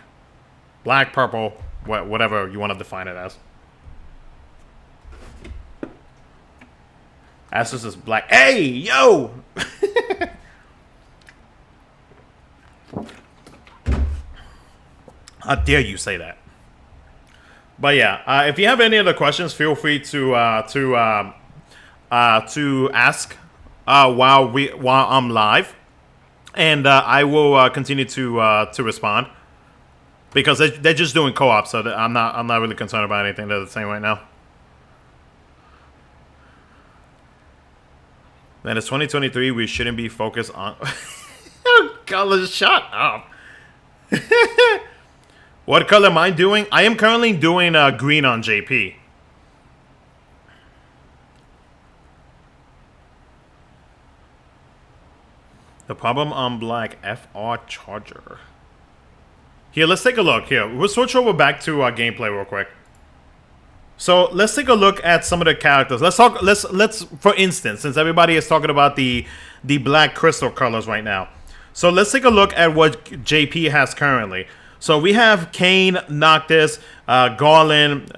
Black, purple, whatever you want to define it as. Astos is black. Hey, yo! How dare you say that? But yeah, if you have any other questions, feel free to ask while I'm live, and I will continue to respond because they're just doing co-op, so I'm not really concerned about anything they're saying right now. Then it's 2023. We shouldn't be focused on colors. Shut up. What color am I doing? I am currently doing green on JP. The problem on black FR charger. Here, let's take a look. Here, we'll switch over back to gameplay real quick. So let's take a look at some of the characters. Let's for instance, since everybody is talking about the black crystal colors right now. So let's take a look at what JP has currently. So we have Kane, Noctis, Garland,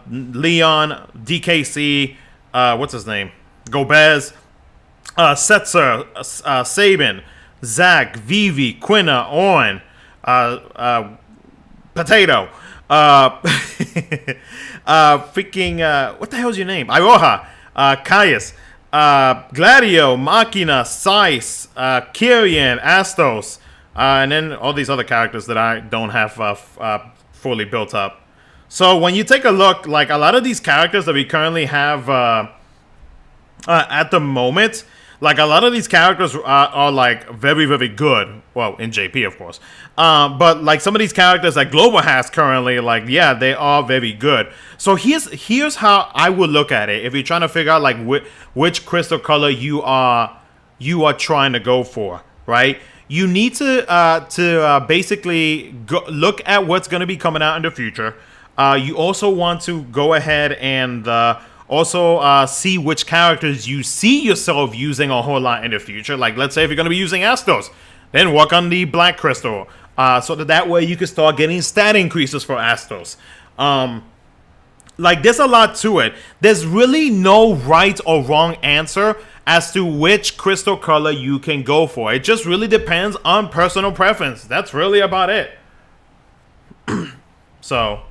Leon, DKC, what's his name? Gobez, Setzer, Sabin, Zack, Vivi, Quina, Owen, Potato, freaking, what the hell is your name? Iroha, Caius, Gladio, Machina, Sice, Kyrian, Astos, and then all these other characters that I don't have fully built up. So when you take a look, like a lot of these characters that we currently have at the moment, like a lot of these characters are like very, very good. Well, in JP, of course. But like some of these characters that Global has currently, like, yeah, they are very good. So here's how I would look at it. If you're trying to figure out like which crystal color you are trying to go for, right? You need to basically look at what's going to be coming out in the future. You also want to go ahead and also see which characters you see yourself using a whole lot in the future. Like, let's say if you're going to be using Astos, then work on the Black Crystal. So that way you can start getting stat increases for Astos. Like, there's a lot to it. There's really no right or wrong answer as to which crystal color you can go for. It just really depends on personal preference. That's really about it. So,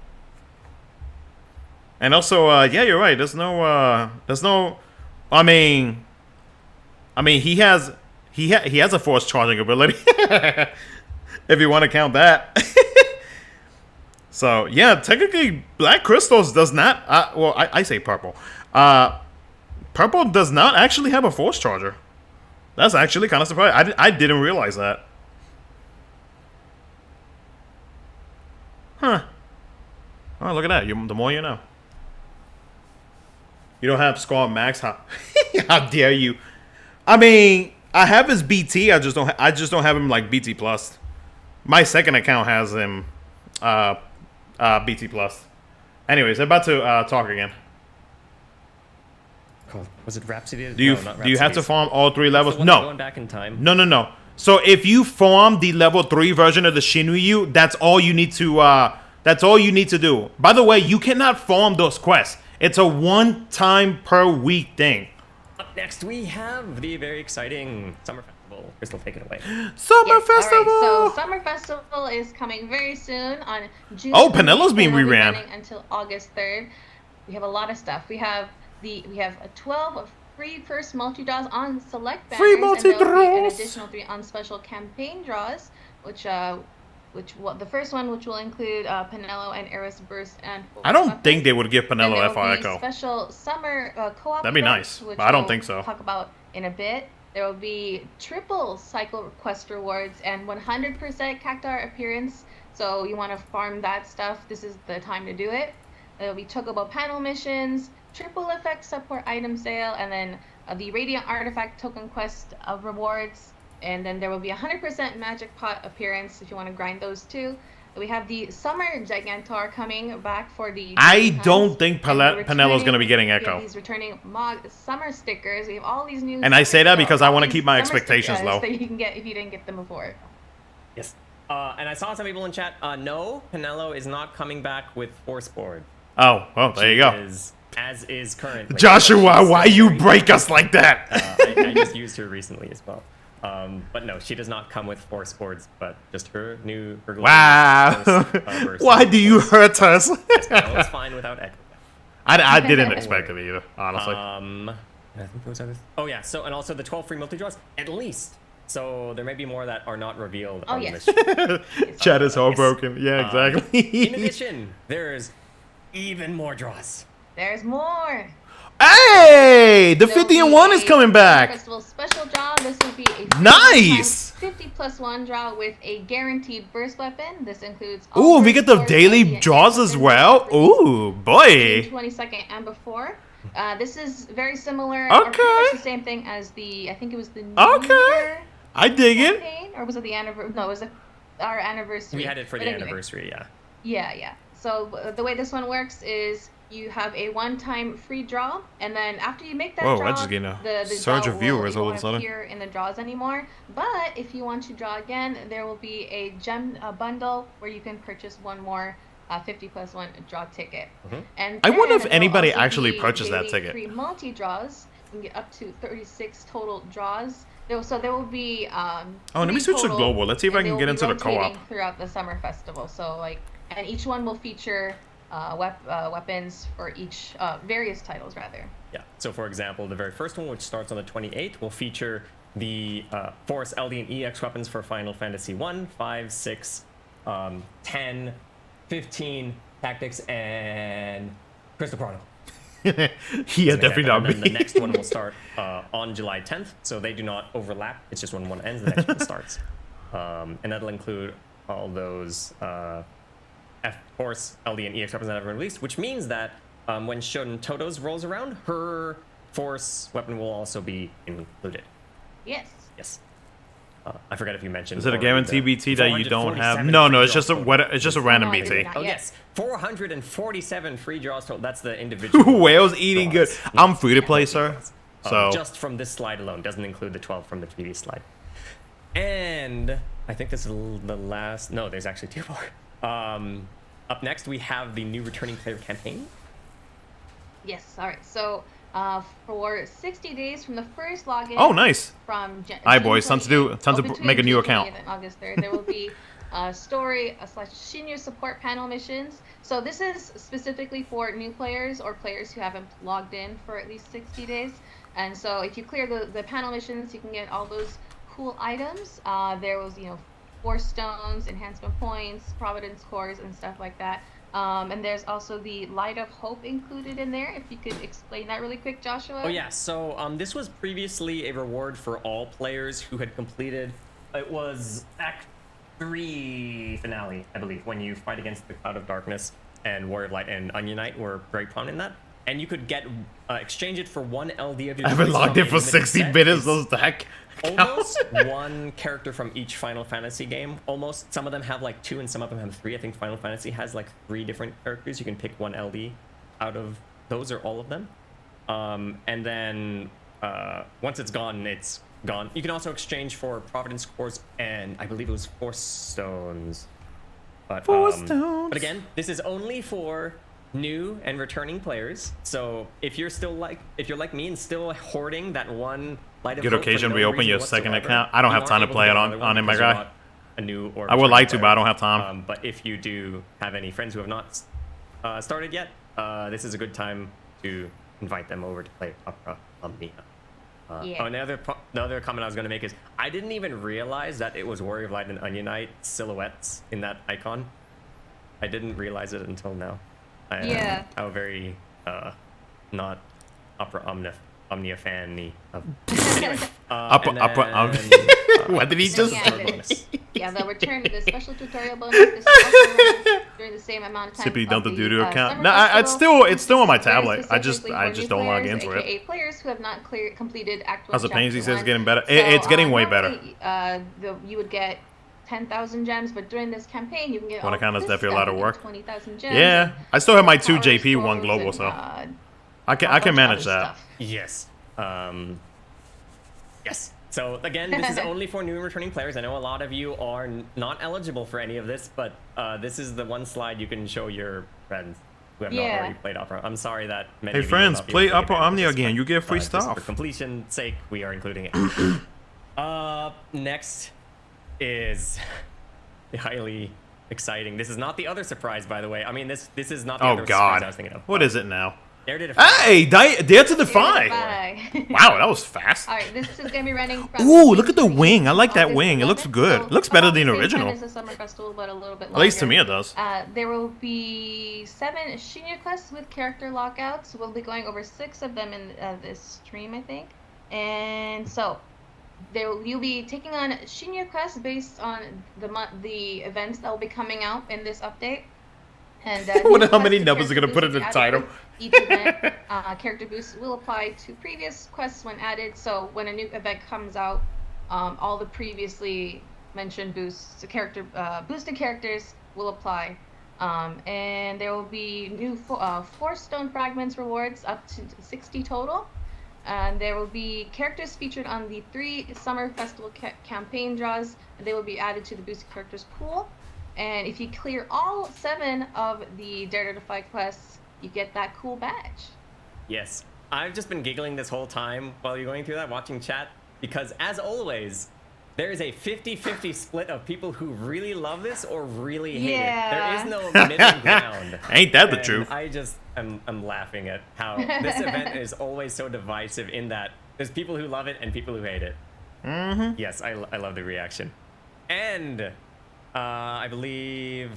and also, yeah, you're right. There's no. I mean, he has a force charging ability, if you want to count that. So yeah, technically, Black Crystals does not. Well, I say purple. Purple does not actually have a force charger. That's actually kind of surprising. I didn't realize that. Huh. Oh, look at that. The more you know. You don't have Scar Max? How dare you? I mean, I have his BT. I just don't have him like BT plus. My second account has him BT plus. Anyways, I'm about to talk again. Cool. Was it Rhapsody? Do you have to farm all 3 levels? No. Going back in time. No. So if you farm the level 3 version of the Shinryu, that's all you need to do. By the way, you cannot farm those quests. It's a one-time per week thing. Up next, we have the very exciting Summer Festival. Crystal, take it away. Summer Festival! All right, so Summer Festival is coming very soon on June. Oh, Penelo's being reran reran. Until August 3rd. We have a lot of stuff. We have a 12 free first multi-draws on select banners. Free and there'll multi-draws! be an additional 3 on special campaign draws, which the first one, which will include Penelo and Eris Burst and. I don't think they would give Penelo FR Echo. Special summer co-op. That'd be events, nice, which but I don't we'll think so. Talk about in a bit. There will be triple cycle quest rewards and 100% Cactar appearance. So you want to farm that stuff. This is the time to do it. There will be Chocobo panel missions, triple effect support item sale, and then the Radiant Artifact token quest rewards. And then there will be 100% Magic Pot appearance if you want to grind those too. We have the Summer Gigantor coming back for the. I don't think Penelo's going to be getting We have Echo. these returning Summer stickers. We have all these new. And I say that because I want to these keep my summer expectations stickers low. that you can get if you didn't get them before. Yes. And I saw some people in chat. No, Penelo is not coming back with Force Board. Oh, well, there you go. As is currently. Joshua, why you break us like that? I just used her recently as well. But no, she does not come with Force Boards, but just her Wow. Burst Why do you hurt us? Yes, no, it's fine without Echo. I didn't expect it either, honestly. I think those are oh yeah, so and also the 12 free multi-draws, at least. So there may be more that are not revealed on yes. this. Chad is heartbroken. Yeah, exactly. In addition, there's even more draws. There's more. Hey, the There'll 50 and be 1 is a coming back. Festival special draw. This will be a Nice. 50+1 draw with a guaranteed burst weapon. This includes. Ooh, we get the daily draws as well. Ooh, boy. 22nd and before. This is very similar. Okay. Or pretty much the same thing as the. I think it was the. Okay. I dig it. Campaign, or was it the anniversary? No, it was our anniversary. We had it for But the anyway. anniversary, yeah. Yeah. So the way this one works is you have a one-time free draw, and then after you make that Whoa, draw, I just gained a the surge draw of viewers all of a won't sudden. appear in the draws anymore. But if you want to draw again, there will be a gem bundle where you can purchase one more 50+1 draw ticket. And I wonder if then there will anybody also actually be purchased that daily ticket. Free multi-draws. You can get up to 36 total draws. So there will be. Oh, let me 3 switch to total, global. Let's see if I and they can will get be into the co-op. rotating throughout the summer festival. So and each one will feature weapons for each various titles rather. Yeah. So for example, the very first one, which starts on the 28th, will feature the Force LD and EX weapons for Final Fantasy 1, 5, 6, 10, 15, Tactics, and Crystal Chronicle. Yeah, definitely not And then me. the next one will start on July 10th, so they do not overlap. It's just when one ends, the next one starts. And that'll include all those Force, LD, and EX weapons that have been released, which means that when Shoten Toto's rolls around, her Force weapon will also be included. Yes. Yes. I forgot if you mentioned. Is it a already guarantee the BT that you don't have? 447 No, free it's just draws total. it's just a random No, I did BT. not. Oh Yes. yes, 447 free draws total. That's the individual. Whale's eating good. draws. I'm free to play, sir. So Just from this slide alone, doesn't include the 12 from the previous slide. And I think this is the last. No, there's actually 2 more. Up next, we have the new returning player campaign. Yes. All right. So for 60 days from the first login. oh, nice. From All right, boys, time to between make a new June account. 20th and August 3rd, there will be story / Shinryu support panel missions. So this is specifically for new players or players who haven't logged in for at least 60 days. And so if you clear the panel missions, you can get all those cool items. There was, Force Stones, enhancement points, Providence cores, and stuff like that. And there's also the Light of Hope included in there. If you could explain that really quick, Joshua. Oh yeah, so this was previously a reward for all players who had completed. It was Act 3 finale, I believe, when you fight against the Cloud of Darkness and Warrior of Light and Onion Knight were very prominent in that. And you could get exchange it for 1 LD of your I haven't choice logged from in for a limited 60 set. minutes. It's Those the heck. almost 1 character from each Final Fantasy game. Almost. Some of them have like 2 and some of them have 3. I think Final Fantasy has like 3 different characters. You can pick 1 LD out of those or all of them. And then once it's gone, it's gone. You can also exchange for Providence Cores and I believe it was Force Stones. But, Force Stones. But again, this is only for new and returning players. So if you're like me and still hoarding that 1 Light of Good Hope for occasion no reopen reason your second whatsoever, account. I don't you have time aren't to play it able on get another one my because you're guy. not a new or I would returning like to, but player. I don't have time. But if you do have any friends who have not started yet, this is a good time to invite them over to play Opera Omnia. Yeah. Oh, and the other comment I was going to make is I didn't even realize that it was Warrior of Light and Onion Knight silhouettes in that icon. I didn't realize it until now. Yeah. I'm very not Opera Omnia fan-y of. Anyway, What did he just say? Yeah, the return to the special tutorial bonus is also during the same amount of time. Simply don't of do the, account. Summer No, Festival. it's still on my Very tablet. I just specifically for don't new log players, into it. AKA players who have not completed actual. As the Pansy chapter says, it's 1. getting better. So, It's getting way better. normally, you would get 10,000 gems, but during this campaign, you can get When all account is this definitely a lot stuff. of You work. get 20,000 gems. Yeah, I still have my 2 power JP, 1 scrolls global, and, so a I can bunch of manage other that. stuff. Yes. Yes. So again, this is only for new and returning players. I know a lot of you are not eligible for any of this, but this is the one slide you can show your friends who have not already played Opera. I'm sorry that many Hey of you will friends, not be play able to get Opera advantage Omnia of this, again. but, You get free just stuff. For completion's sake, we are including it. Next is highly exciting. This is not the other surprise, by the way. I mean, this is not the Oh other surprise I God, was thinking of. what is it now? Dare to Defy. Hey, Dare to Defy! Bye. Wow, that was fast. All right, this is going to be running from. Ooh, look at the wing. I like that August wing. It looks 11th, good. so It looks better about than the same time original. as the Summer Festival, but a little bit At least to me longer. it does. There will be 7 Shinryu quests with character lockouts. We'll be going over 6 of them in this stream, I think. And so, you'll be taking on Shinryu quests based on the events that will be coming out in this update. And I wonder how new many quests and numbers are character gonna put in boosts the will be title. added with Each event character boosts will apply to previous quests when added. So when a new event comes out, all the previously mentioned boosts, boosted characters will apply. And there will be new 4 stone fragments rewards, up to 60 total. And there will be characters featured on the 3 Summer Festival campaign draws. And they will be added to the boosted characters pool. And if you clear all 7 of the Dare to Defy quests, you get that cool badge. Yes. I've just been giggling this whole time while you're going through that, watching chat, because as always, there is a 50-50 split of people who really love this or really hate it. There is no middle ground. Ain't that the And truth? I just I'm laughing at how this event is always so divisive in that there's people who love it and people who hate it. Mm-hmm. Yes, I love the reaction. And I believe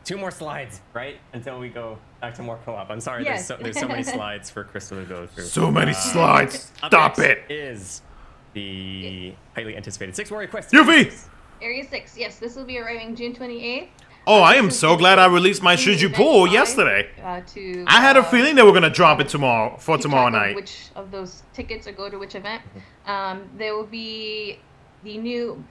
2 more slides, right? Until we go back to more co-op. I'm sorry, Yes. there's so many slides for Crystal to go through. So many slides. Up Stop next it. is the highly anticipated 6 Warrior Quest. Yuffie! Area 6, yes, this will be arriving June 28th. Oh, I am so glad I released my Shinju pool yesterday. I had a feeling they were gonna drop it tomorrow for keep tomorrow track of night. Which of those tickets or go to which event? There will be the new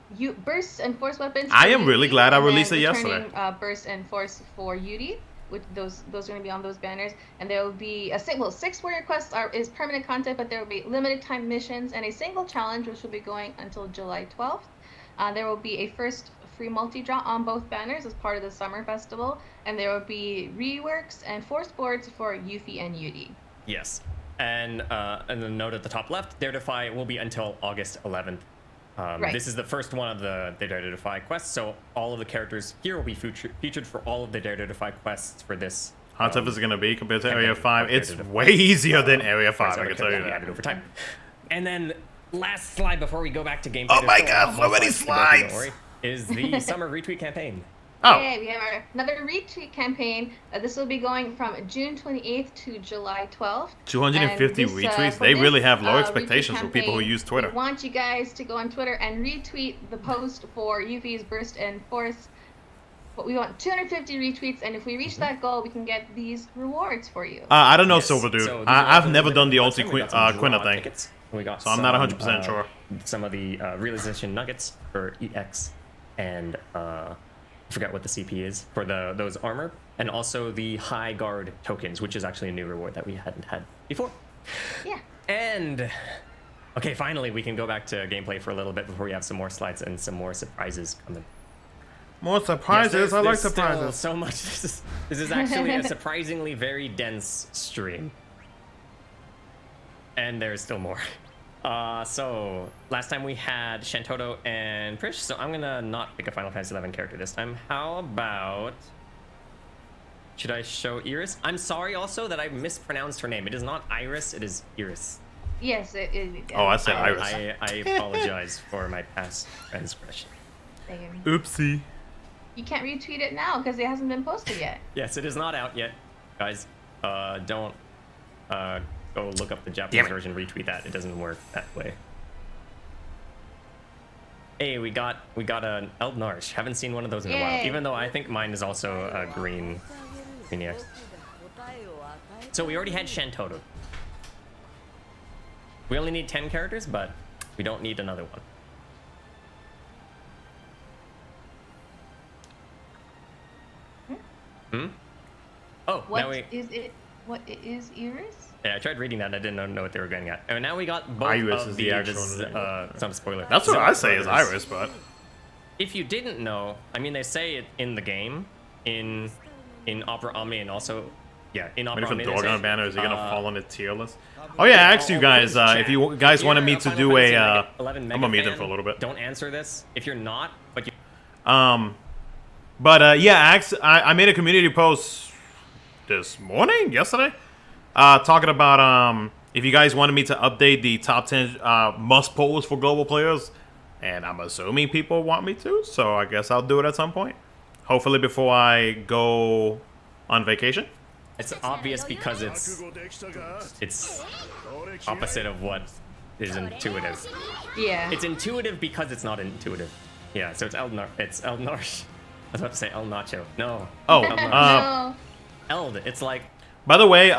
burst and force weapons. I for am really Yuki, glad I and then released it yesterday. returning, burst and force for Yuri. With those are going to be on those banners, and there will be a 6 warrior quests is permanent content, but there will be limited time missions and a single challenge, which will be going until July 12th. There will be a first free multi-draw on both banners as part of the summer festival, and there will be reworks and force boards for Yuffie and Yuri. Yes, and the note at the top left, Dare to Defy will be until August 11th. Right. This is the first one of the Dare to Defy quests, so all of the characters here will be featured for all of the Dare to Defy quests for this. How tough is it gonna be compared to campaign Area 5? compared It's to the- way easier than Area 5, so I it can tell you be that. added over time. And then last slide before we go back to gameplay. Oh my there's still God, a so lot many of slides to go through, don't slides! worry, is the summer retweet campaign. Oh. Yeah, we have another retweet campaign. This will be going from June 28th to July 12th. 250 And this, retweets. for They this, really have low retweet expectations for people who campaign, use Twitter. We want you guys to go on Twitter and retweet the post for Yuffie's Burst and Force. But we want 250 retweets, and if we reach that goal, we can get these rewards for you. I don't know, Yes. Silver Dude. So these are I've all never the done the different ulti ones. We got some Quinna draw thing. tickets. We got So I'm not some, 100% sure. Some of the realization nuggets for EX, and I forgot what the CP is for those armor, and also the high guard tokens, which is actually a new reward that we hadn't had before. Yeah. And okay, finally we can go back to gameplay for a little bit before we have some more slides and some more surprises coming. More surprises. I like there's still surprises. so much. This is actually a surprisingly very dense stream. And there's still more. So last time we had Shantoto and Prish, so I'm gonna not pick a Final Fantasy XI character this time. How about... Should I show Iris? I'm sorry also that I mispronounced her name. It is not Iris, it is Iris. Yes, it is. Oh, I said Iris. I apologize for my past transgression. Oopsie. You can't retweet it now because it hasn't been posted yet. Yes, it is not out yet, guys. Don't go look up the Japanese version, retweet that. It doesn't work that way. Hey, we got an Eldnarsh. Haven't seen one of those in a while. Yay. Even though I think mine is also a green EX. So we already had Shantoto. We only need 10 characters, but we don't need another one. Oh, now we... What is Iris? Yeah, I tried reading that and I didn't know what they were getting at. And now we got both Iris of is the actual it's not a spoiler. That's what Zone I say is brothers. Iris, but If you didn't know, I mean, they say it in the game, in Opera Omni, and also, yeah, in Opera waiting for Omni. they Dorgon say, banner. Is he gonna fall on the tier list? Oh yeah, I asked you guys if you guys wanted me to do a. I'm gonna mute them for a little bit. Don't answer this if you're not, but you. Yeah, I made a community post this morning, yesterday, talking about if you guys wanted me to update the top 10 must polls for global players, and I'm assuming people want me to, so I guess I'll do it at some point. Hopefully before I go on vacation. It's obvious because it's opposite of what is intuitive. Yeah. It's intuitive because it's not intuitive. Yeah, so it's Eldnarsh. It's Eldnarsh. I was about to say El Nacho. No. Oh, No. Eld. It's like. by the way,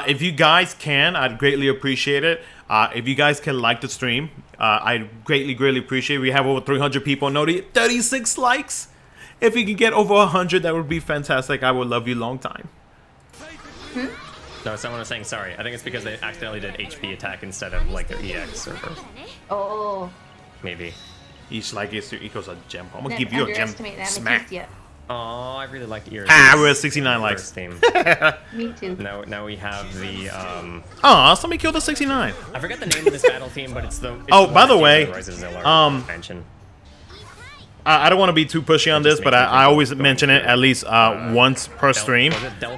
if you guys can, I'd greatly appreciate it. If you guys can like the stream, I'd greatly appreciate it. We have over 300 people, no 36 likes. If you can get over 100, that would be fantastic. I would love you long time. No, someone was saying sorry. I think it's because they accidentally did HP attack instead of like their EX or Oh. maybe. Each like equals a gem. I'm gonna Then give you a gem underestimate smack. Amethyst, Oh, I really liked Iris. We're at 69 likes. First theme. Me too. Now we have the Somebody killed the 69. I forget the name of this battle theme, but it's the. It's Oh, by the one way, that uses Rise expansion. I don't want to be too pushy on this, but I always mention it at least once per stream.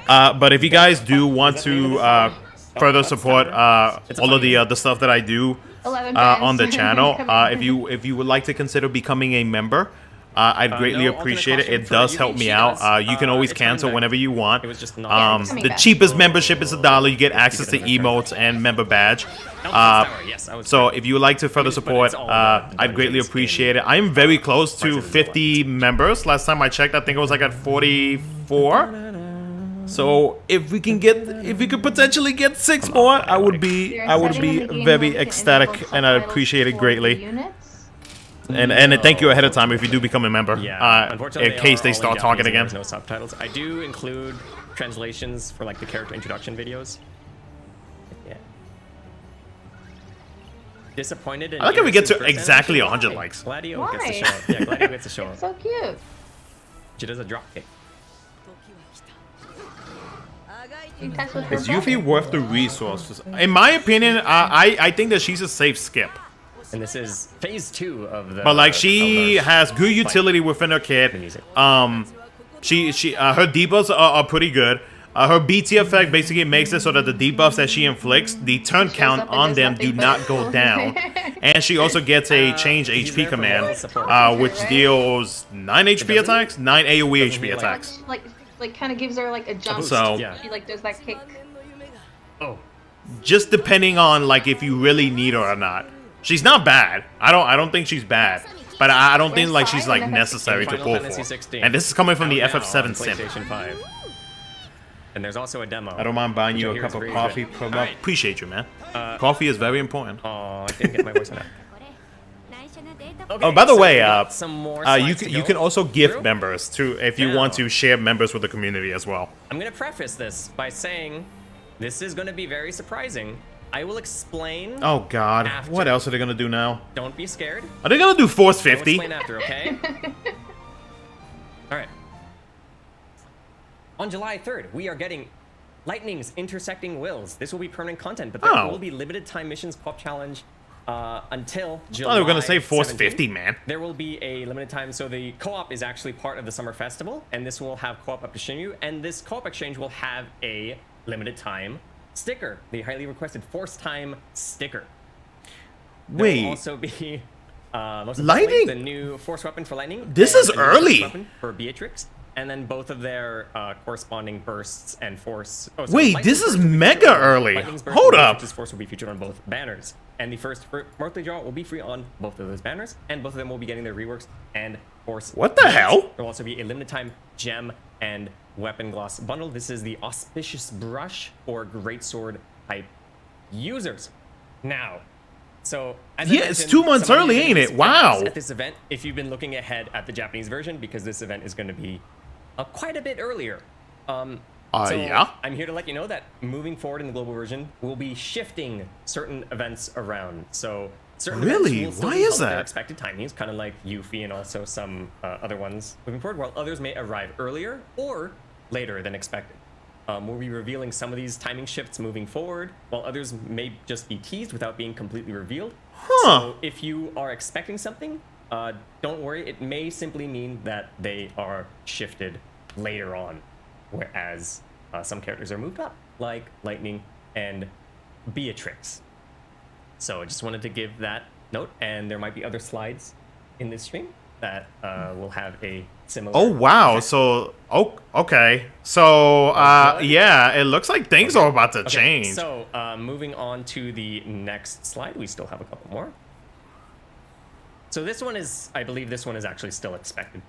But if you guys do want to further support all of the stuff that I do 11 on the bands. channel, if you would like to consider becoming a member, I'd greatly no appreciate it. alternate It costume does for help Yuki. me She out. does. You can always It's coming cancel back. whenever you want. It was just not. it's coming The back. cheapest membership is $1. You get access to emotes and member badge. Yes, I was So correct. if you would like to further But it's support, all about the I'd greatly dungeons appreciate it. I am very close to Prices as 50 members. Last time I checked, I think it was like at 44. So if we could potentially get 6 more, I would be There are settings in the game very where you can ecstatic, enable and I'd subtitles appreciate it for greatly. the units. And thank you ahead of time if you do become a member. Yeah, unfortunately, in case they all in start talking Japanese and again. There's no subtitles. I do include translations for like the character introduction videos. Yeah. Disappointed in I like how we get Iris's to first exactly animation? 100 Why? likes. Gladio Why? gets to show up. Yeah, Gladio gets to show up. So cute. She does a drop kick. That's what her Is brother- Yuffie worth the resources? In my opinion, I think that she's a safe skip. And this is phase 2 of the. But like she of the has good utility fight. within her kit. Music. She her debuffs are pretty good. Her BT effect basically makes it so that the debuffs that she inflicts, the turn count up and on does them nothing do but not go pull. down. And she also gets a change he's HP there for command, moral support. which Right? deals 9 HP doesn't- attacks, 9 AoE doesn't HP he, like- attacks. Like kind of gives her like a jump. boost, So- yeah. She like does that kick. Oh, Just depending on like if you really need her or not. She's not bad. I don't think she's bad. But I don't think Where's like she's Fire like in necessary in to Final pull Fantasy for. 16. And this is coming from the Out now FF7 on sim. PlayStation 5. And there's also a demo. I don't mind buying which you I a hear cup is of very coffee. good. Promo. Alright. Appreciate you, man. Coffee is very important. Oh, I didn't get my voice on that. Oh, by the so way, we got some more you slides to you go can also gift through. members too if you Now. want to share members with the community as well. I'm gonna preface this by saying this is gonna be very surprising. I will explain. Oh God, After. what else are they gonna do now? Don't be scared. Are they gonna do Force I'll 50? explain after, okay? All right. On July 3rd, we are getting Lightning's Intersecting Wills. This will be permanent content, but there Oh. will be limited time missions co-op challenge until I July. thought they were gonna say Force 17th. 50, man. There will be a limited time, so the co-op is actually part of the summer festival, and this will have co-op up to Shinryu, and this co-op exchange will have a limited time sticker, the highly requested Force Time sticker. There will Wait, also be most Lightning- importantly, the new Force weapon for Lightning. This and is the new Force early. weapon for Beatrix, and then both of their corresponding bursts and Force. Oh, Wait, Lightning's this burst is will be featured mega on- early. Lightning's burst Hold and up. Beatrix's Force will be featured on both banners, and the first monthly draw will be free on both of those banners, and both of them will be getting their reworks and Force. What the units. hell? There will also be a limited time gem and weapon gloss bundle. This is the Auspicious Brush for Greatsword type users. Now, so as I Yeah, it's mentioned, 2 months some of early, you ain't things it? Wow. At this event, if you've been looking ahead at the Japanese version, because this event is going to be quite a bit earlier. So yeah? I'm here to let you know that moving forward in the global version, we'll be shifting certain events around. So certain Really? events will still Why be is held at their that? expected timings, kind of like Yuffie and also some other ones moving forward, while others may arrive earlier or later than expected. We'll be revealing some of these timing shifts moving forward, while others may just be teased without being completely revealed. Huh. So if you are expecting something, don't worry. It may simply mean that they are shifted later on, whereas some characters are moved up, like Lightning and Beatrix. So I just wanted to give that note, and there might be other slides in this stream that will have a similar. Oh wow, so okay. So good. yeah, it looks like things are about to Okay, change. So moving on to the next slide, we still have a couple more. So this one is, I believe this one is actually still expected.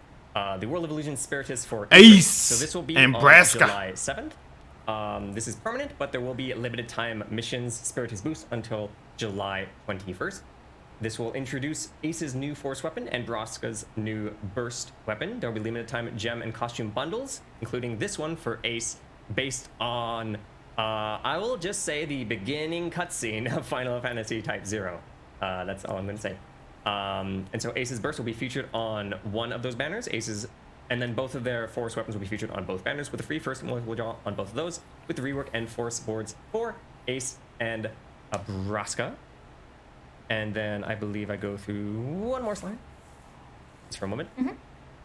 The World of Illusion Spiritist for Ace So this will be and on Braska. July 7th. This is permanent, but there will be limited time missions Spiritist boost until July 21st. This will introduce Ace's new Force weapon and Braska's new Burst weapon. There will be limited time gem and costume bundles, including this one for Ace, based on, I will just say, the beginning cutscene of Final Fantasy Type 0. That's all I'm going to say. And so Ace's Burst will be featured on one of those banners. And then both of their Force weapons will be featured on both banners with a free first multiple draw on both of those, with the rework and Force boards for Ace and Braska. And then I believe I go through one more slide. Just for a moment. Mm-hmm.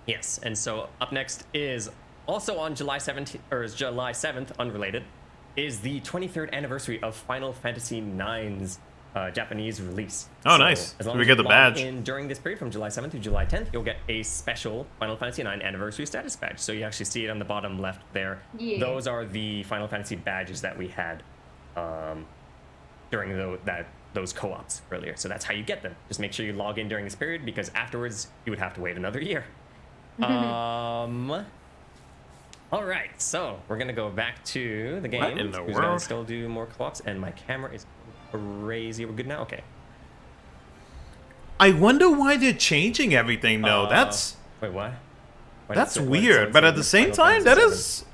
Yes, and so up next is also on July 17th, or is July 7th, unrelated, is the 23rd anniversary of Final Fantasy IX's Japanese release. Oh, nice. As long We as get you the log badge. in during this period from July 7th to July 10th, you'll get a special Final Fantasy IX anniversary status badge. So you actually see it on the bottom left there. Yeah. Those are the Final Fantasy badges that we had during those co-ops earlier. So that's how you get them. Just make sure you log in during this period, because afterwards you would have to wait another year. All right, so we're gonna go back to the game. What in the Who's gonna world? still do more co-ops, and my camera is crazy. We're good now. Okay. I wonder why they're changing everything though. That's Wait, what? Why that's did it- why did weird. someone But say at the this same Final time, that Fantasy is.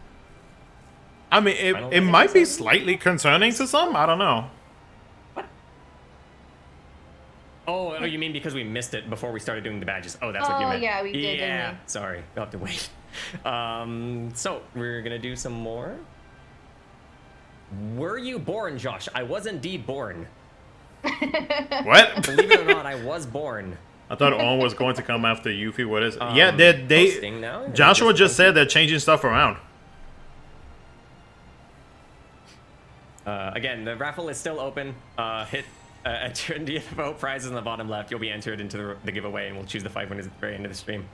I mean, Final it might be Fantasy VII? slightly concerning to some. I don't know. Oh, you mean because we missed it before we started doing the badges? Oh, that's what you Oh, meant. yeah, we did, didn't Yeah, we? sorry, you'll have to wait. So we're gonna do some more. Were you born, Josh? I was indeed born. What? Believe it or not, I was born. I thought On was going to come after Yuffie. What is it? Yeah, they Posting now? Joshua just said they're changing stuff around. Again, the raffle is still open. Enter in DFFOO prizes in the bottom left. You'll be entered into the giveaway, and we'll choose the 5 winners at the very end of the stream.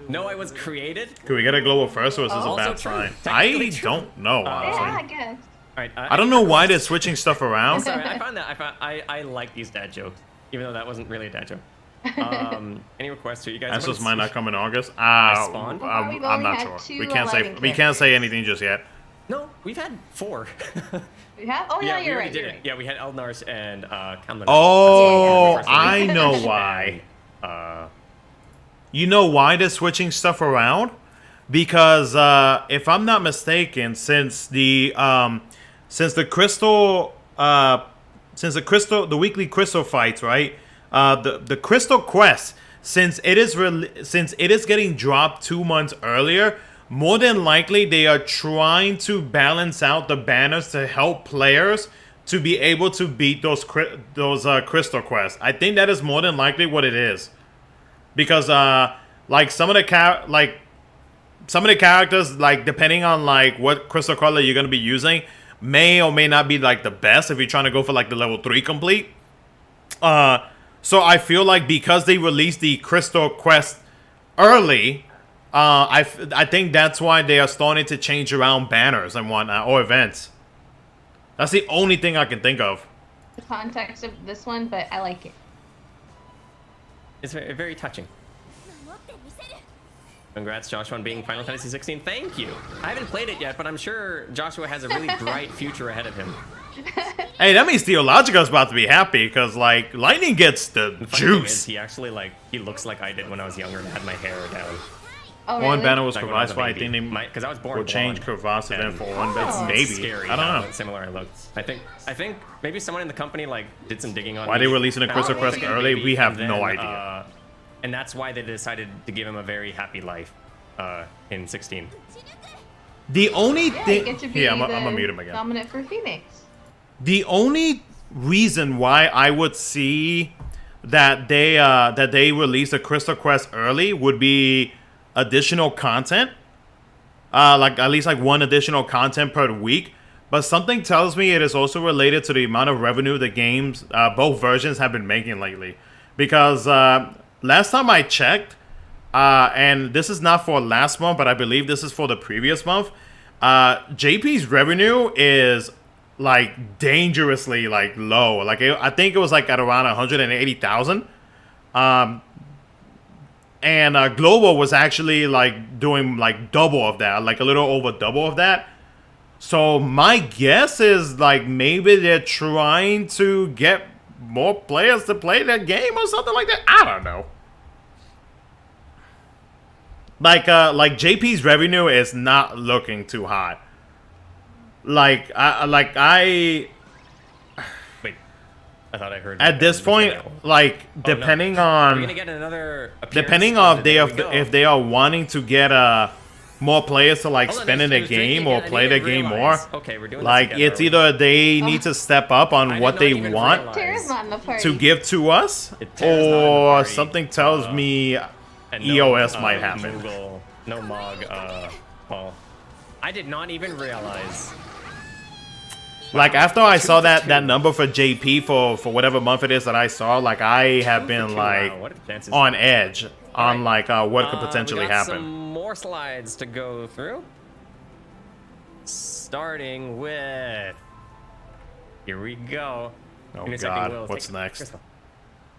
No, I was created. Could we get a global first, or is this a Also bad true. sign? Technically I true. don't know, honestly. Yeah, I guess. All right. I don't know why they're switching stuff around. Sorry, I like these dad jokes, even though that wasn't really a dad joke. Any requests? Are you guys? Astos might not come in August. spawned? We've I'm only not had sure. two We can't say alive we can't say anything just yet. No, we've had 4. We have? Oh, yeah, we you're already right. did You're it. right. Yeah, we had Eldnars and Kamlan. Oh, That's right. I know why. And, You know why they're switching stuff around? Because if I'm not mistaken, since the weekly crystal fights, right? The crystal quest, since it is getting dropped 2 months earlier, more than likely they are trying to balance out the banners to help players to be able to beat those crystal quests. I think that is more than likely what it is. Because like some of the characters, like depending on like what crystal color you're gonna be using, may or may not be like the best if you're trying to go for like the level 3 complete. So I feel like because they released the crystal quest early, I think that's why they are starting to change around banners and whatnot, or events. That's the only thing I can think of. The context of this one, but I like it. it's very, very touching. Congrats, Joshua, on being Final Fantasy 16. Thank you. I haven't played it yet, but I'm sure Joshua has a really bright future ahead of him. Hey, that means Theologica's about to be happy because like Lightning gets the The funny thing is, juice. he actually he looks like I did when I was younger and had my hair down. Oh, One really? banner was Like when I was Crevasse, a but I baby. think they Because I was born will change blonde. Crevasse event And for one. That's Oh. maybe. Scary I don't how know. similar I looked. I think maybe someone in the company like did some digging on Why me. they releasing a Found Crystal out I Quest was a early, baby, we have and no then, idea. And that's why they decided to give him a very happy life in 16. The only Yeah, you thing. get to be Yeah, I'm the gonna mute him again. dominant for Phoenix. The only reason why I would see that they release a Crystal Quest early would be additional content. Like at least like one additional content per week. But something tells me it is also related to the amount of revenue the games, both versions, have been making lately. Because last time I checked, and this is not for last month, but I believe this is for the previous month, JP's revenue is like dangerously like low. Like I think it was like at around 180,000. And Global was actually like doing like double of that, like a little over double of that. So my guess is like maybe they're trying to get more players to play that game or something like that. I don't know. Like JP's revenue is not looking too hot. Like I Wait, I thought I heard. at this point, like depending We're on gonna get another. depending on if they are wanting to get more players to like spend in the game or play the game more. Okay, we're doing Like this together, it's are we? either they need to step up on I what did they not even want realize. Tara's not in the party. to give to us, Tara's not in the or party. something tells me And EOS might happen. Moogle, no Mog. Well, I did not even realize. Like after I saw for that two. number for JP for whatever month it is that I saw, like I have been Wow, like what are the chances? on edge on Alright. like what could potentially we got happen. Some more slides to go through. Starting with. Here we go. Oh Intersecting God, Wills. what's Take- next? Crystal.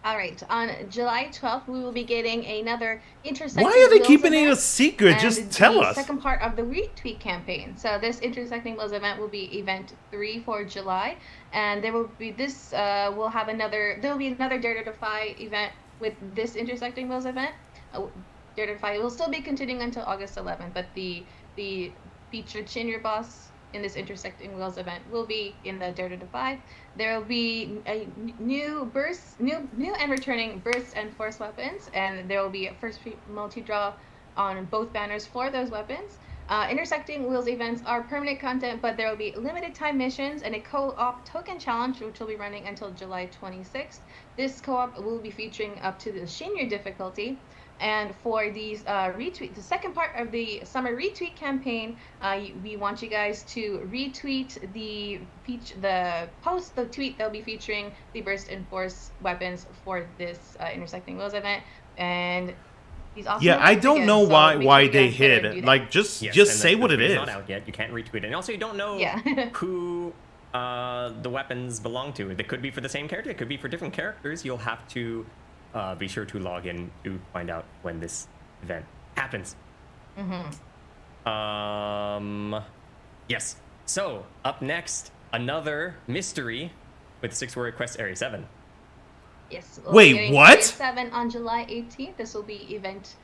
All right, on July 12th, we will be getting another Intersecting Why are they Wills keeping it event, a secret? and Just tell the us. second part of the retweet campaign. So this Intersecting Wills event will be event 3 for July, and there will be we'll have another. There will be another Dare to Defy event with this Intersecting Wills event. Dare to Defy will still be continuing until August 11th, but the featured Shinryu boss in this Intersecting Wills event will be in the Dare to Defy. There will be a new and returning burst and force weapons, and there will be a first multi-draw on both banners for those weapons. Intersecting Wheels events are permanent content, but there will be limited time missions and a co-op token challenge, which will be running until July 26th. This co-op will be featuring up to the Shinryu difficulty. And for these retweet, the second part of the summer retweet campaign, we want you guys to retweet the tweet that'll be featuring the Burst and Force weapons for this Intersecting Wills event. And these awesome Yeah, I weapons don't again, know so why make sure why you they guys get to hid. do that. Like, just Yes, say and what the it tweet's is. not out yet. You can't retweet it. And also, you don't know Yeah. who the weapons belong to. They could be for the same character. It could be for different characters. You'll have to be sure to log in to find out when this event happens. Yes. So, up next, another mystery with 6 Warrior Quest Area 7. Yes. Wait, we'll be doing what? Area 7 on July 18th. This will be event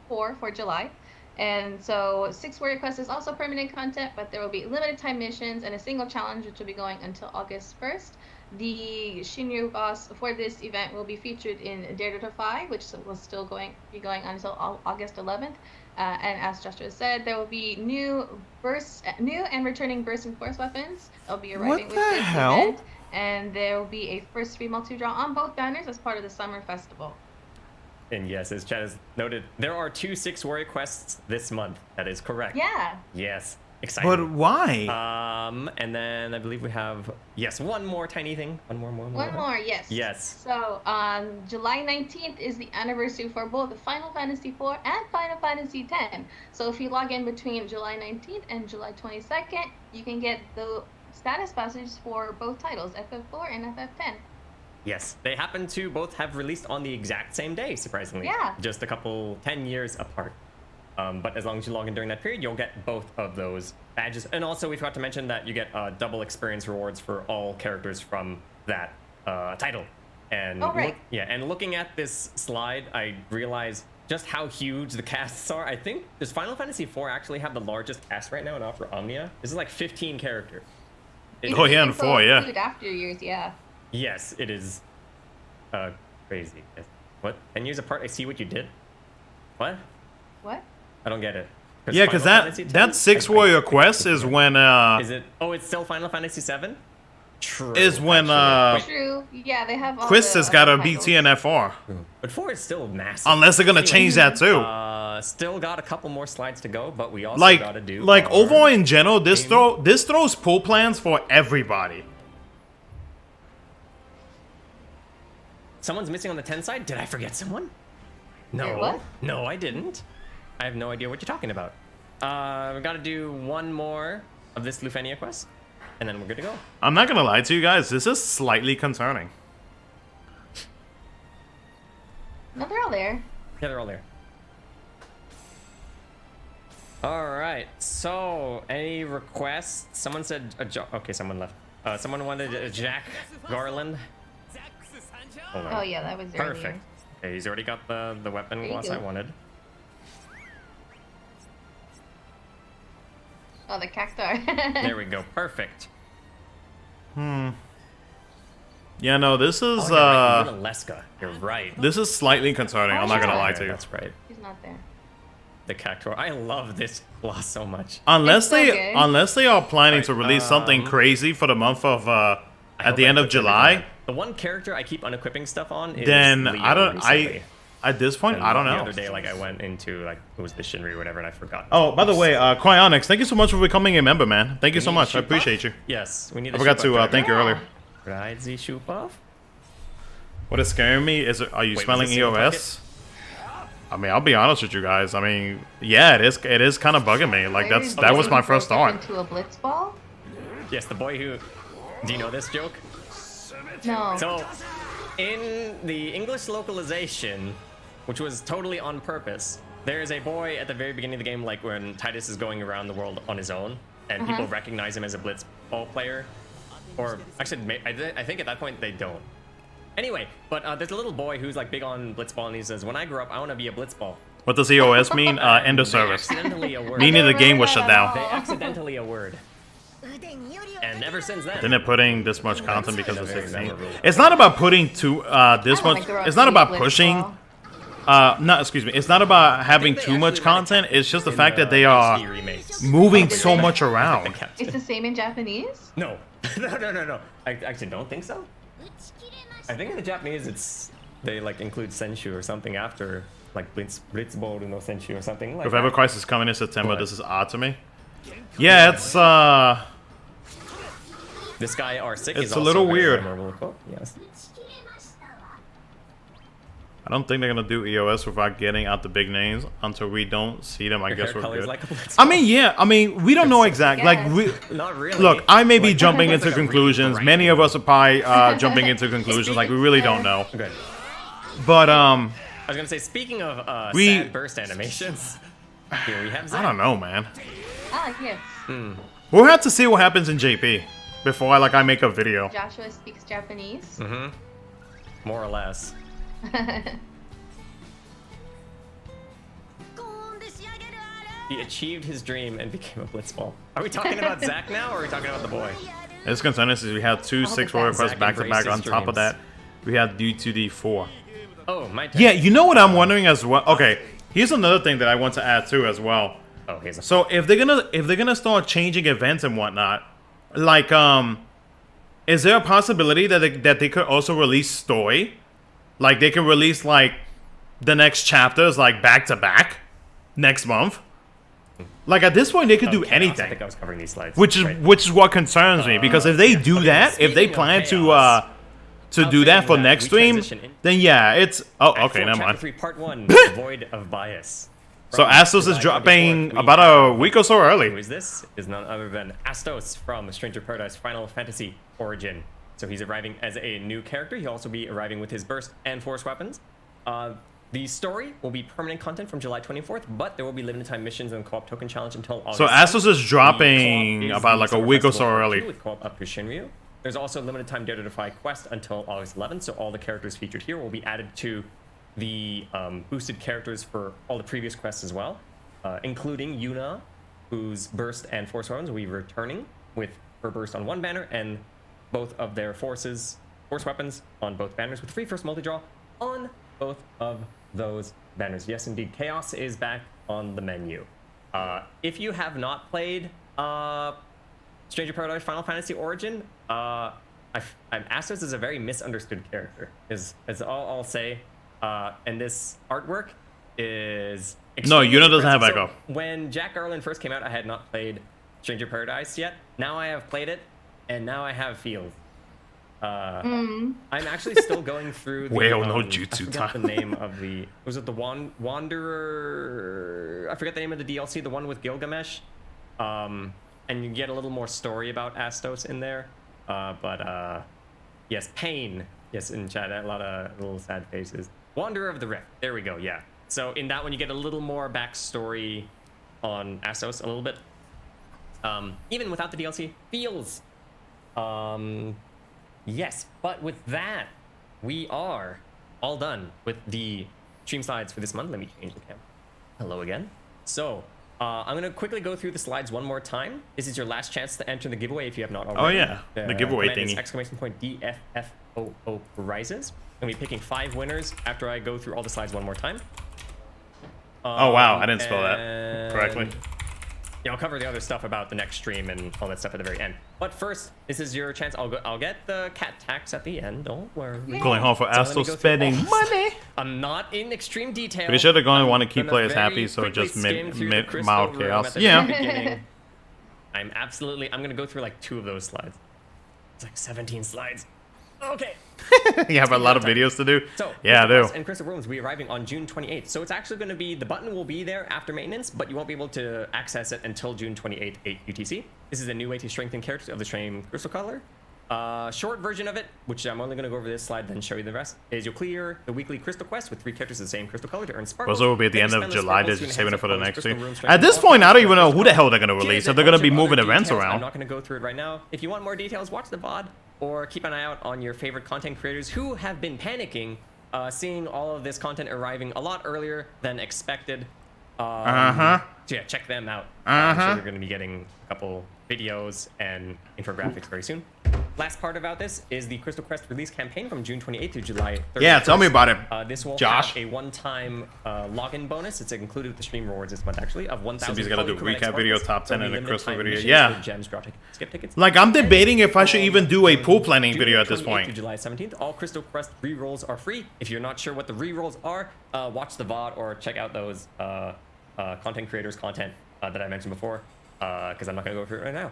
4 for July. And so 6 Warrior Quest is also permanent content, but there will be limited time missions and a single challenge, which will be going until August 1st. The Shinryu boss for this event will be featured in Defy, which will still be going until August 11th. And as Joshua said, there will be new and returning Burst and Force weapons. They'll be arriving with this event. And there will be a first free multi-draw on both banners as part of the summer festival. And yes, as Chad has noted, there are 2 6 Warrior Quests this month. That is correct. Yeah. Yes. Exciting. But why? And then I believe we have, yes, one more tiny thing. One more, Yes. Yes. So on July 19th is the anniversary for both Final Fantasy IV and Final Fantasy X. So if you log in between July 19th and July 22nd, you can get the status passages for both titles, FF4 and FF10. Yes, they happen to both have released on the exact same day, surprisingly. Yeah. Just a couple 10 years apart. But as long as you log in during that period, you'll get both of those badges. And also, we forgot to mention that you get double experience rewards for all characters from that title. And right. and looking at this slide, I realized just how huge the casts are. I think, does Final Fantasy IV actually have the largest cast right now, not for Omnia? This is like 15 characters. Oh, yeah, and 4, yeah. After years, yeah. Yes, it is crazy. What? 10 years apart? I see what you did. What? What? I don't get it. Yeah, because that 6 Warrior Quest is when Is it? Oh, it's still Final Fantasy VII. True. is when True. Yeah, they have all Chris the has got a other titles. BT and FR. But 4 is still massive. Unless they're gonna change that too. Still got a couple more slides to go, but we also Like gotta do our- overall in general, this throws pull plans for everybody. Someone's missing on the 10 side. Did I forget someone? No. What? No, I didn't. I have no idea what you're talking about. We gotta do one more of this Lufenia quest, and then we're good to go. I'm not gonna lie to you guys, this is slightly concerning. No, they're all there. Yeah, they're all there. All right. So, any requests? Someone said okay, someone left. Someone wanted a Jack Garland. Hold on. Oh yeah, that was earlier. Perfect. Okay, he's already got the weapon There you gloss go. I wanted. Oh, the cactar. There we go. Perfect. Yeah, no, this is Oh, you're right. You're Leska. You're right. this is slightly concerning. I'm not gonna lie to you. That's right. He's not there. The Cactuar. I love this gloss so much. Unless It's so they good. are planning to Right, release something crazy for the month of I at hope the I end of equip July, everything. The one character I keep unequipping stuff on is then Leo I don't recently. at this point And I don't The know. other day, like I went into like it was the Shinryu or whatever, and I forgot. Oh, by the way, Cryonics, thank you so much for becoming a member, man. Thank you so We need much. I shoot buff? appreciate you. Yes, we need. I forgot to thank you Yeah. earlier. Ride the shoot buff. What is scaring me is, are you Wait, smelling was it single EOS? I mean, I'll be honest with you guys. I mean, yeah, it is kind of bugging me. Like that was my first thought. Into a blitz ball? Yes, the boy who. Do you know this joke? No. So, in the English localization, which was totally on purpose, there is a boy at the very beginning of the game, like when Titus is going around the world on his own, and people recognize him as a blitzball player. Or actually, I think at that point they don't. Anyway, but there's a little boy who's like big on blitzball, and he says, "When I grow up, I want to be a blitzball." What does EOS mean? End of They service. accidentally a word. Meaning the game was shut down. They accidentally a word. And ever since then. Then they're putting this much content because of Very 16. memorable. It's not about putting this I don't much. think they're It's not on about blitz pushing. ball. No, excuse me. It's not about having they too much actually let it content. It's just the in fact the that they HD are remakes. moving Oh, so did they? much around. It's the same in Japanese? No. No. I actually don't think so. I think in the Japanese it's they like include Senshu or something after like Blitzbold no Senshu or something like With that. Ever Crisis coming in September, But- this is odd to me. Yeah, it's This guy R6 It's is a also little very weird. memorable quote. Yes. I don't think they're gonna do EOS without getting out the big names until we don't see them. I Your guess hair we're color is good. like a Blitzbold. I mean, yeah. I mean, we don't know exactly. Like, we Not really. look. I may be Like, jumping it's into like a really conclusions. bright Many of one. us are probably jumping into conclusions. Like, we really don't know. Okay. But I was gonna say, speaking of We- sad burst animations, here we have I Zack. don't know, man. Ah, yes. We'll have to see what happens in JP before I make a video. Joshua speaks Japanese. Mm-hmm. More or less. He achieved his dream and became a blitzball. Are we talking about Zack now, or are we talking about the boy? It's concern is we had two hope 6 it's roll that requests Zack back to back. embraced On his top of dreams. that, we had D2D4. Oh, my turn. Yeah, you know what I'm wondering as well. Okay, here's another thing that I want to add too as well. Oh, here's a. So if they're gonna start changing events and whatnot, like is there a possibility that they could also release story? Like they could release like the next chapters like back to back next month? Like at this point they could do Chaos, I anything. think I was covering these slides. Which is right. what concerns me, because if they do okay, that, if they speaking of plan chaos, to do outside that of for that, next we stream, transition in- then yeah, it's Act okay, 4, never Chapter mind. 3, Part 1, Void of Bias. So From Astos is July dropping 24th, we about have- a week or so Who early. is this? Is none other than Astos from Stranger Paradise Final Fantasy Origin. So he's arriving as a new character. He'll also be arriving with his burst and force weapons. The story will be permanent content from July 24th, but there will be limited time missions and co-op token challenge until August. So 7th. Astos is The dropping co-op is about the like a Summer week or so Festival Part early. 2 with co-op up to Shinryu. There's also limited time Dare to Defy quest until August 11th, so all the characters featured here will be added to the boosted characters for all the previous quests as well, including Yuna, whose burst and force weapons will be returning with her burst on one banner and both of their force weapons on both banners with free first multi-draw on both of those banners. Yes, indeed, Chaos is back on the menu. If you have not played Stranger Paradise Final Fantasy Origin, Astos is a very misunderstood character, is all I'll say. And this artwork is No, extremely Yuna doesn't have impressive. echo. So when Jack Garland first came out, I had not played Stranger Paradise yet. Now I have played it, and now I have feels. I'm actually still going through the Whale no I jutsu forgot time. the name of the was it the Wanderer? I forget the name of the DLC, the one with Gilgamesh. And you get a little more story about Astos in there. Yes, Pain. Yes, in chat, a lot of little sad faces. Wanderer of the Rift. There we go. Yeah. So in that one, you get a little more backstory on Astos, a little bit. Even without the DLC, feels. Yes, but with that, we are all done with the stream slides for this month. Let me change the camera. Hello again. So, I'm going to quickly go through the slides one more time. This is your last chance to enter the giveaway if you have not already. Oh yeah, the giveaway command is thingy. exclamation point DFFOO rises. I'm going to be picking 5 winners after I go through all the slides one more time. Oh wow, I didn't spell that And- correctly. Yeah, I'll cover the other stuff about the next stream and all that stuff at the very end. But first, this is your chance. I'll get the cat tax at the end. Don't worry. Calling home for So let me Astos go through spending all- money. I'm not in extreme detail. Pretty sure they're going to I'm want to keep gonna players very happy, so quickly just skim through the crystal mild room chaos. at the Yeah. very beginning. I'm gonna go through like 2 of those slides. It's like 17 slides. Okay. You have a lot of videos to do. So, Yeah, I do. And Crystal Rooms will be arriving on June 28th. So it's actually going to be, the button will be there after maintenance, but you won't be able to access it until June 28th, 8 UTC. This is a new way to strengthen characters of the same crystal color. Short version of it, which I'm only going to go over this slide, then show you the rest, is you'll clear the weekly crystal quest with 3 characters of the same crystal color to earn sparkles. Also, will be at the Then end of spend the July. sparkles They're to just saving it enhance for the opponent's next crystal stream. room At strength this and point, I don't even know crystal who the color. hell they're going to release. Here's If a they're going to bunch be of moving other events details. around. I'm not going to go through it right now. If you want more details, watch the VOD or keep an eye out on your favorite content creators who have been panicking, seeing all of this content arriving a lot earlier than expected. So yeah, check them out. I'm sure you're going to be getting a couple videos and infographics very soon. last part about this is the Crystal Crest release campaign from June 28th through July 31st. Yeah, tell me about it. This will Josh. have a one-time login bonus. It's included with the stream rewards this month, actually, of 1,000. Simply's gotta do recap video, top 10, and a crystal video. Yeah. Yeah. Gems, draw tickets, skip tickets. Like, I'm debating if I should even do a pool planning video at this June 28th point. to July 17th, all Crystal Crest rerolls are free. If you're not sure what the rerolls are, watch the VOD or check out those content creators' content that I mentioned before, because I'm not going to go through it right now.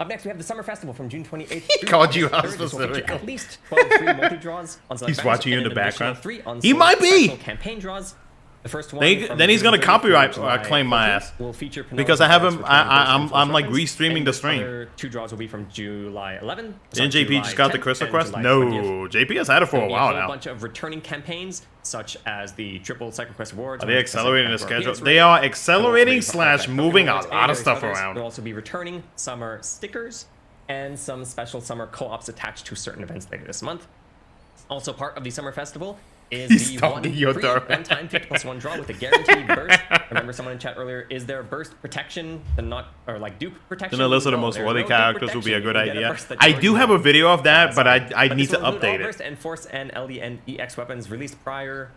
Up next, we have the Summer Festival from June 28th. He called you out This will feature specifically. at least 12 free multi-draws on select He's banners watching you and in the an additional background. 3 on He select might be. special campaign draws. The first one Then he's gonna copyright July claim my 14th ass will feature because I have him. Penelope's return I'm like versus restreaming and the stream. other 2 draws will be from July 11th. Didn't JP just got the Crystal Crest? No, JP has had it for a while A now. bunch of returning campaigns, such as the triple Cycle Quest awards. Are they accelerating the schedule? They are accelerating / moving a lot of stuff around. There'll also be returning summer stickers and some special summer co-ops attached to certain events later this month. Also part of the Summer Festival is He's the talking Yotaro. one-time 50+1 draw with a guaranteed burst. Remember someone in chat earlier, is there burst protection, or like dupe protection? Then a list of the No, most there's worthy no dupe characters would be a protection. good You get idea. burst that I you do already have a video of that, but I But need this to will include all update burst it. and Force and LE and EX weapons released prior.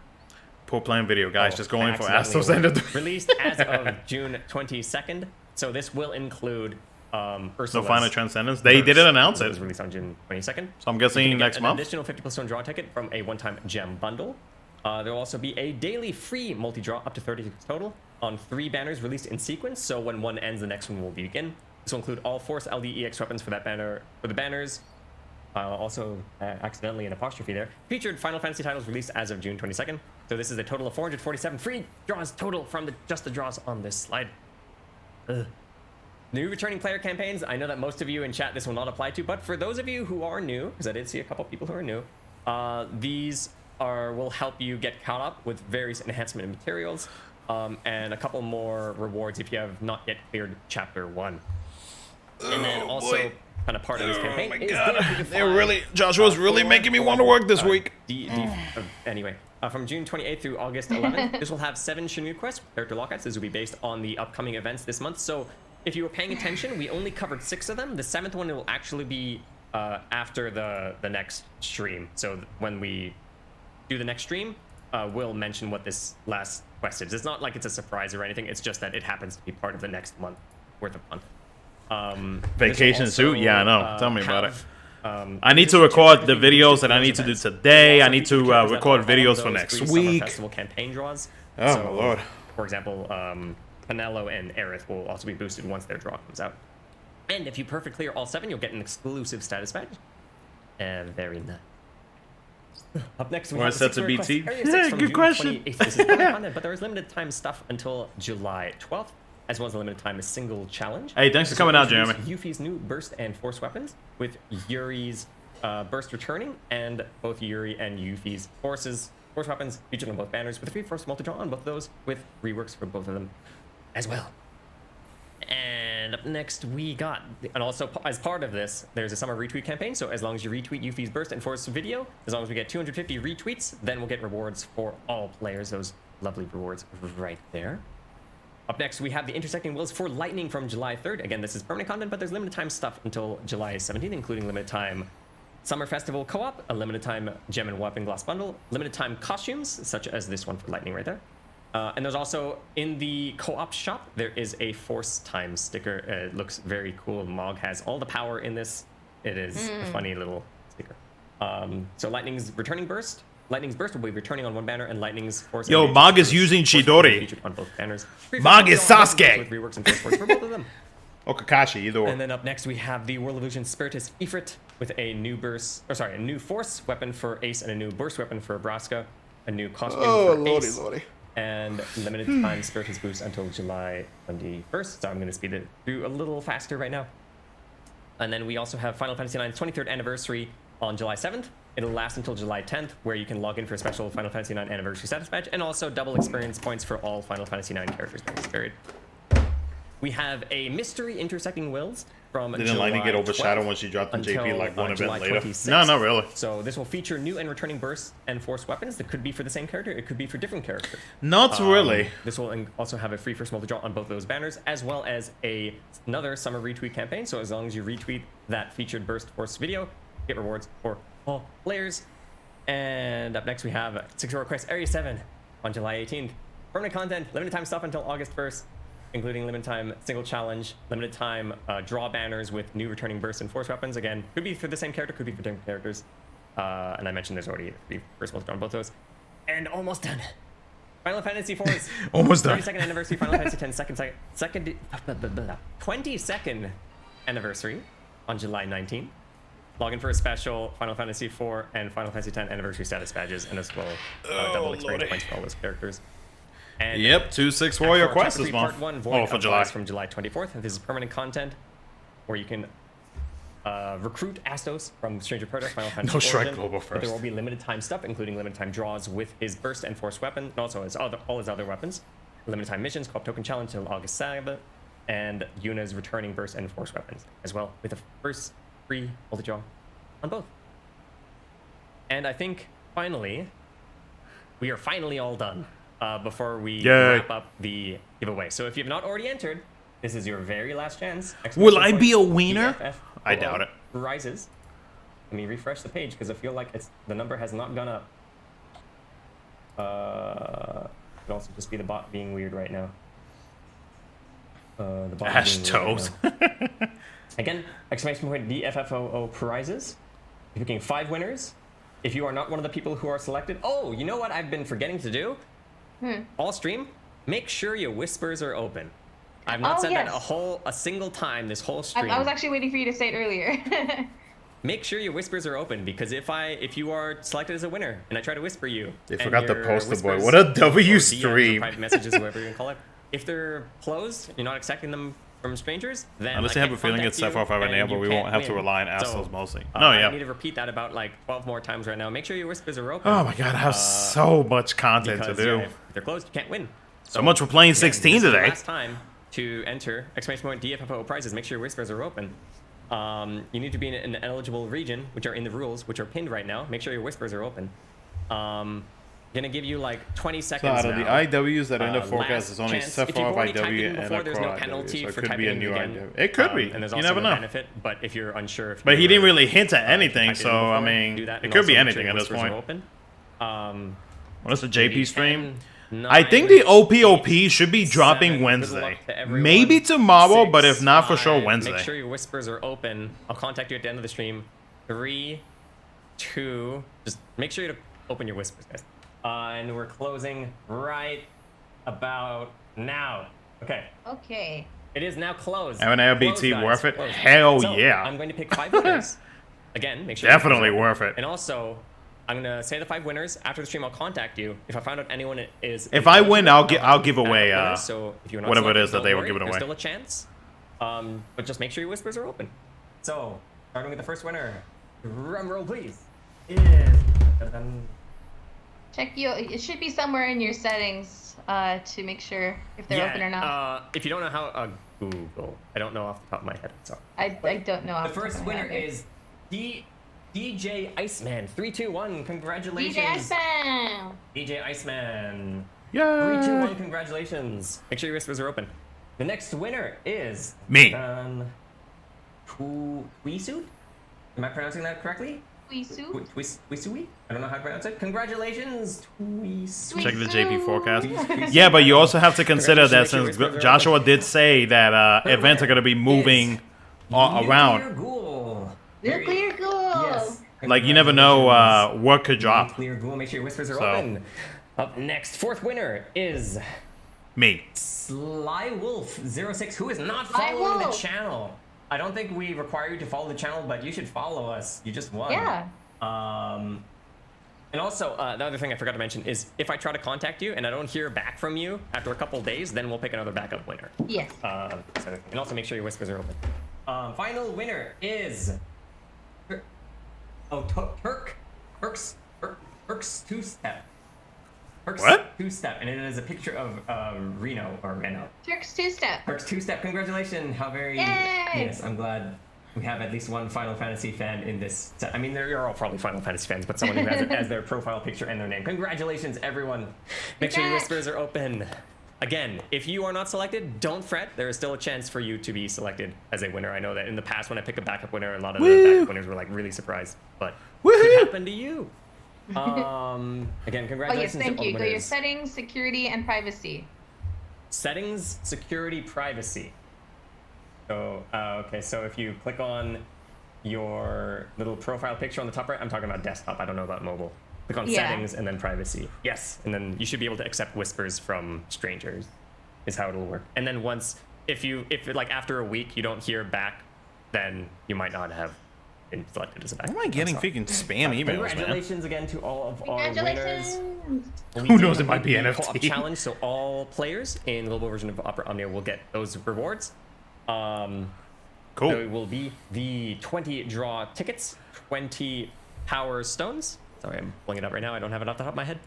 Pool plan video, guys. Just going for accidentally Astos end of the released as of June 22nd. So this will include Ursula's No Final Transcendence. They didn't announce It it. was released on June 22nd. So I'm guessing You can get next month. An additional 50+1 draw ticket from a one-time gem bundle. There will also be a daily free multi-draw up to 36 total on 3 banners released in sequence. So when one ends, the next one will begin. This will include all Force LDEX weapons for that banner. For the banners, also accidentally an apostrophe there. Featured Final Fantasy titles released as of June 22nd. So this is a total of 447 free draws total from just the draws on this slide. Ugh. New returning player campaigns. I know that most of you in chat this will not apply to, but for those of you who are new, because I did see a couple people who are new, these will help you get caught up with various enhancement materials and a couple more rewards if you have not yet cleared Chapter 1. And then also, kind of part of this campaign my is God. Defy, They're really, Joshua's really making me want to work this week. Anyway, from June 28th through August 11th, this will have 7 Shinryu quests, character lockouts. This will be based on the upcoming events this month. So if you were paying attention, we only covered 6 of them. The 7th one will actually be after the next stream. So when we do the next stream, we'll mention what this last quest is. It's not like it's a surprise or anything. It's just that it happens to be part of the next month worth of content. Vacation also, suit? Yeah, I know. Tell me about it. have, I need to record the videos that I need to do today. I need to record videos for next week. Festival campaign draws. Oh, So, my Lord. For example, Penelo and Aerith will also be boosted once their draw comes out. And if you perfect clear all 7, you'll get an exclusive status badge. Very nice. Up next, we Wanna have the set to 6 BT? request Area 6 Yeah, from good June question. 28th. This is early content, but there is limited time stuff until July 12th, as well as a limited time single challenge. Hey, thanks for coming out, Jeremy. Yuffie's new burst and force weapons, with Yuri's burst returning, and both Yuri and Yuffie's force weapons featured on both banners, with a free force multi-draw on both of those, with reworks for both of them as well. And up next, we got, and also as part of this, there's a summer retweet campaign. So as long as you retweet Yuffie's burst and force video, as long as we get 250 retweets, then we'll get rewards for all players. Those lovely rewards right there. Up next, we have the intersecting wills for lightning from July 3rd. Again, this is permanent content, but there's limited time stuff until July 17th, including limited time Summer Festival co-op, a limited time gem and weapon glass bundle, limited time costumes, such as this one for lightning right there. And there's also, in the co-op shop, there is a Force Time sticker. It looks very cool. Mog has all the power in this. It is a funny little sticker. So Lightning's returning burst. Lightning's burst will be returning on one banner, and Lightning's Force... Yo, Mog is using Chidori. On both banners. Mog is Sasuke. With reworks and force for both of them. Or Kakashi, either or. And then up next we have the World Illusion Spiritus Ifrit with a new a new force weapon for Ace and a new burst weapon for Braska, a new costume for Ace, and limited time Spiritus boost until July 21st. So I'm going to speed it through a little faster right now. And then we also have Final Fantasy IX's 23rd anniversary on July 7th. It'll last until July 10th, where you can log in for a special Final Fantasy IX anniversary status badge, and also double experience points for all Final Fantasy IX characters during this period. we have a mystery intersecting wills from Didn't Lightning get overshadowed when she dropped the JP like one event later? No, not really. So this will feature new and returning burst and force weapons that could be for the same character, it could be for different characters. Not really. This will also have a free first multi-draw on both those banners, as well as another summer retweet campaign. So as long as you retweet that featured burst force video, get rewards for all players. And up next we have 6 Request Area 7 on July 18th. Permanent content, limited time stuff until August 1st. Including limited time single challenge, limited time draw banners with new returning burst and force weapons. Again, could be for the same character, could be for different characters. And I mentioned there's already a first multi-draw on both those. And almost done. Final Fantasy IV's almost done. 32nd anniversary, Final Fantasy X 22nd anniversary on July 19th. Log in for a special Final Fantasy IV and Final Fantasy X anniversary status badges, and this will double experience points for all those characters. And yep, 2-6 Warrior Quest this month. Part 1, Void for July. From July 24th. And this is permanent content where you can recruit Astos from Stranger Paradise Final Fantasy No Shrek Origin, Global but first. there will be limited time stuff, including limited time draws with his burst and force weapon, and also all his other weapons. Limited time missions, co-op token challenge until August 7th, and Yuna's returning burst and force weapons as well, with the first free multi-draw on both. And I think finally, we are finally all done. Before we wrap up the giveaway. So if you have not already entered, this is your very last chance. Will I be a wiener? DFFOO I doubt it. Rises. Let me refresh the page because I feel like the number has not gone up. It could also just be the bot being weird right now. The bot Astos. Again, exclamation point DFFOO prizes. You're picking 5 winners. If you are not one of the people who are selected, oh, you know what I've been forgetting to do? All stream, make sure your whispers are open. I've not said that a single time this whole stream. I was actually waiting for you to say it earlier. Make sure your whispers are open, because if you are selected as a winner and I try to whisper you, They forgot the poster boy. whispers What a or W DMs or stream. private messages, whatever you can call it. If they're closed, you're not accepting them from strangers, then Honestly, I have a feeling it's set for over now, but we won't have to rely on Astos mostly. No, I yeah. need to repeat that about like 12 more times right now. Make sure your whispers are open. Oh my god, I have so much content to because, do. yeah, if they're closed, you can't win. So much for playing Again, 16 this is the today. last time to enter exclamation point DFFOO prizes. Make sure your whispers are open. You need to be in an eligible region, which are in the rules, which are pinned right now. Make sure your whispers are open. Gonna give you like 20 seconds So out of now. the IWs that are in the forecast, there's only If you've Sephiroth already typed IW in and before, a there's Core no IW, penalty so it for could be typing a in new again. IW. It could be. And there's You also never no know. benefit, but if you're unsure if But he you didn't were, really hint at anything, typed in so I before, mean, do that, it and could be also make sure anything your at this whispers are point. open. Well, it's a JP stream. 10, I think 9, the OPOP should be dropping 7. Good Wednesday. luck to everyone. Maybe tomorrow, 6, but if not, for sure 5. Wednesday. Make sure your whispers are open. I'll contact you at the end of the stream. 3, 2. Just make sure you open your whispers, guys. And we're closing right about now. Okay. Okay. It is now closed. Have an LBT Closed, guys. worth it? Closed. Hell So, yeah. I'm going to pick 5 winners. Again, make sure. Definitely your whispers are worth open. it. And also, I'm gonna say the 5 winners. After the stream, I'll contact you. If I find out anyone is. If I win, I'll give backup away winners, so if you're not whatever it selected, is that don't they were worry, giving there's away. still a chance. But just make sure your whispers are open. So, starting with the first winner. Drum roll, please. Is. Check it should be somewhere in your settings to make sure if they're open or not. If you don't know how, Google. I don't know off the top of my head. Sorry. I don't know. The off first top of my winner head. is DJ Iceman. 3, 2, 1. Congratulations. DJ Iceman. DJ Iceman. Yay! 3, 2, 1. Congratulations. Make sure your whispers are open. The next winner is Me. Twisu? Am I pronouncing that correctly? Twisu. Twisui? I don't know how to pronounce it. Congratulations, Twisu. Check the JP forecast. Yeah, but you also have to consider that since Joshua did say that events are going to be moving around. Nuclear Ghoul. Yes. Like, you never know what could drop. Nuclear Ghoul. Make sure your whispers are So. open. Up next, 4th winner is Me. Sly Wolf 06, who is not Sly following the Wolf. channel. I don't think we require you to follow the channel, but you should follow us. You just won. Yeah. And also, the other thing I forgot to mention is if I try to contact you and I don't hear back from you after a couple days, then we'll pick another backup winner. Yes. And also make sure your whispers are open. Final winner is Turks 2-Step. Turks What? Two-Step, and it is a picture of Reno. Turks Two-Step. Turks Two-Step, congratulations! How very... Yay! Yes, I'm glad we have at least one Final Fantasy fan in this set. I mean, they're all probably Final Fantasy fans, but someone who has it as their profile picture and their name. Congratulations, everyone! Make sure your whispers are open. Again, if you are not selected, don't fret. There is still a chance for you to be selected as a winner. I know that in the past when I picked a backup winner, a lot of the backup winners were like really surprised, but it could happen to you. Again, congratulations. Oh yes, thank to all you. the Go your winners. settings, security, and privacy. Settings, security, privacy. So, okay, so if you click on your little profile picture on the top right, I'm talking about desktop, I don't know about mobile. Click on settings and then privacy. Yes, and then you should be able to accept whispers from strangers, is how it'll work. And then once, if like after a week you don't hear back, then you might not have been selected as a backup. Why am I getting freaking spam emails, man? Congratulations again to all of our winners. Congratulations! Who knows, it might be the co-op NFT. challenge, so all players in the global version of Opera Omnia will get those rewards. Cool. So it will be the 20 draw tickets, 20 power stones. Sorry, I'm pulling it up right now. I don't have it off the top of my head.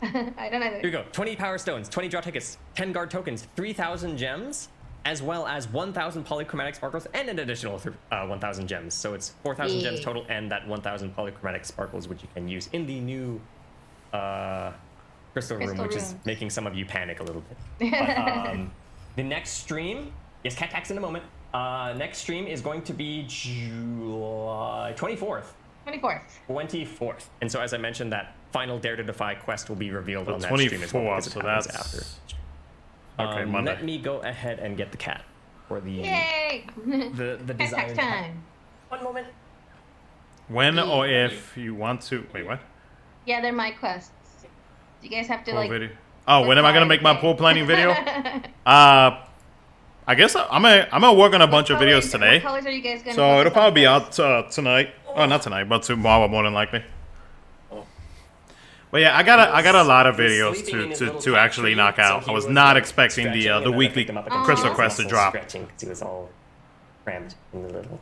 I don't know. Here we go. 20 power stones, 20 draw tickets, 10 guard tokens, 3,000 gems, as well as 1,000 polychromatic sparkles and an additional 1,000 gems. So it's 4,000 gems total and that 1,000 polychromatic sparkles, which you can use in the new crystal room, which is making some of you panic a little bit. But, the next stream, yes, cat tax in a moment. Next stream is going to be July 24th. 24th. And so as I mentioned, that final Dare to Defy quest will be revealed on that stream as well. 24th, because it so happens that's... after. Okay, Monday. Let me go ahead and get the cat for the Yay! the Cat desired time. One moment. When or if you want to... Wait, what? Yeah, they're my quests. You guys have to Pool like. video. Oh, when am I gonna make my pool planning video? I guess I'm gonna work on a bunch of videos today. What colors are you guys gonna So it'll focus probably be on out tonight. Oh, not tonight, but tomorrow more than likely. But yeah, I got a lot of videos to actually knock out. I was not expecting the weekly Crystal Quest to drop. Stretching because he was all crammed in the little.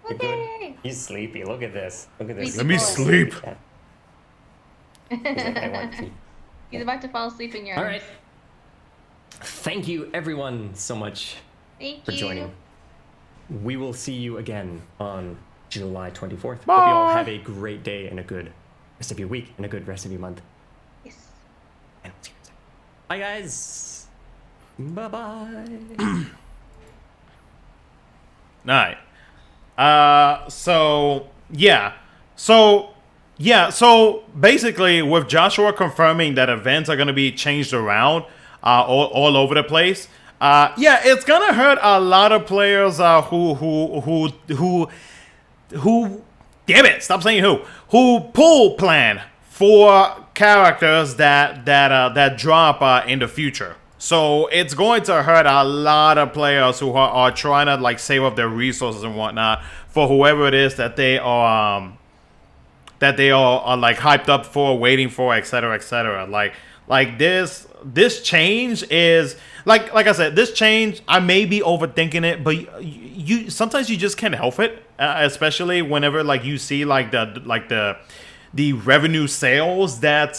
You're good. He's sleepy. Look at this. Look at this. Let me sleep. He's like, I want tea. He's about to fall asleep in your arms. All right. Thank you, everyone, so much for joining. We will see you again on July 24th. Bye. Hope you all have a great day and a good rest of your week and a good rest of your month. Yes. And we'll see you next time. Bye, guys. Bye-bye. Alright. So basically with Joshua confirming that events are gonna be changed around all over the place, it's gonna hurt a lot of players who damn it, stop saying who pool plan for characters that drop in the future. So it's going to hurt a lot of players who are trying to like save up their resources and whatnot for whoever it is that they are like hyped up for, waiting for, etc., etc. Like this change is like I said, this change, I may be overthinking it, but you sometimes you just can't help it, especially whenever like you see like the revenue sales that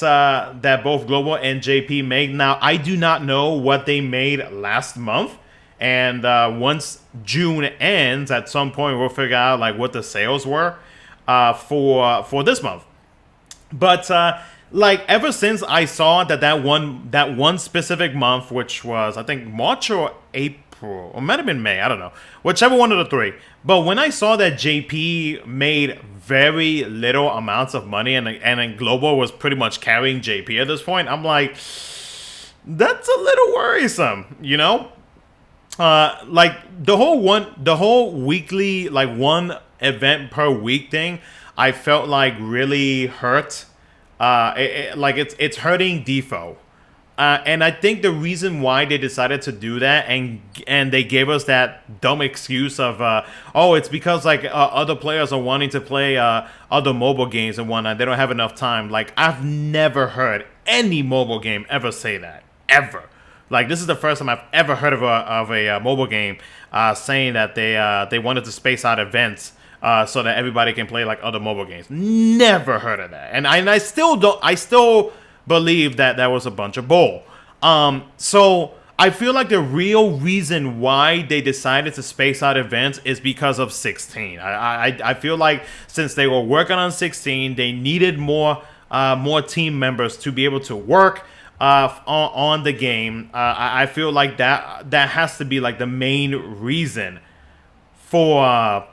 both Global and JP make. Now, I do not know what they made last month, and once June ends, at some point we'll figure out like what the sales were for this month. But like ever since I saw that one specific month, which was I think March or April, or might have been May, I don't know, whichever one of the three. But when I saw that JP made very little amounts of money and then Global was pretty much carrying JP at this point, I'm like, that's a little worrisome, you know? Like the whole weekly, like one event per week thing, I felt like really hurt. Like it's hurting DFFOO. And I think the reason why they decided to do that and they gave us that dumb excuse of it's because like other players are wanting to play other mobile games and whatnot. They don't have enough time. Like I've never heard any mobile game ever say that, ever. Like this is the first time I've ever heard of a mobile game saying that they wanted to space out events so that everybody can play like other mobile games. Never heard of that, and I still don't. I still believe that that was a bunch of bull. So I feel like the real reason why they decided to space out events is because of 16. I feel like since they were working on 16, they needed more team members to be able to work on the game. I feel like that has to be like the main reason for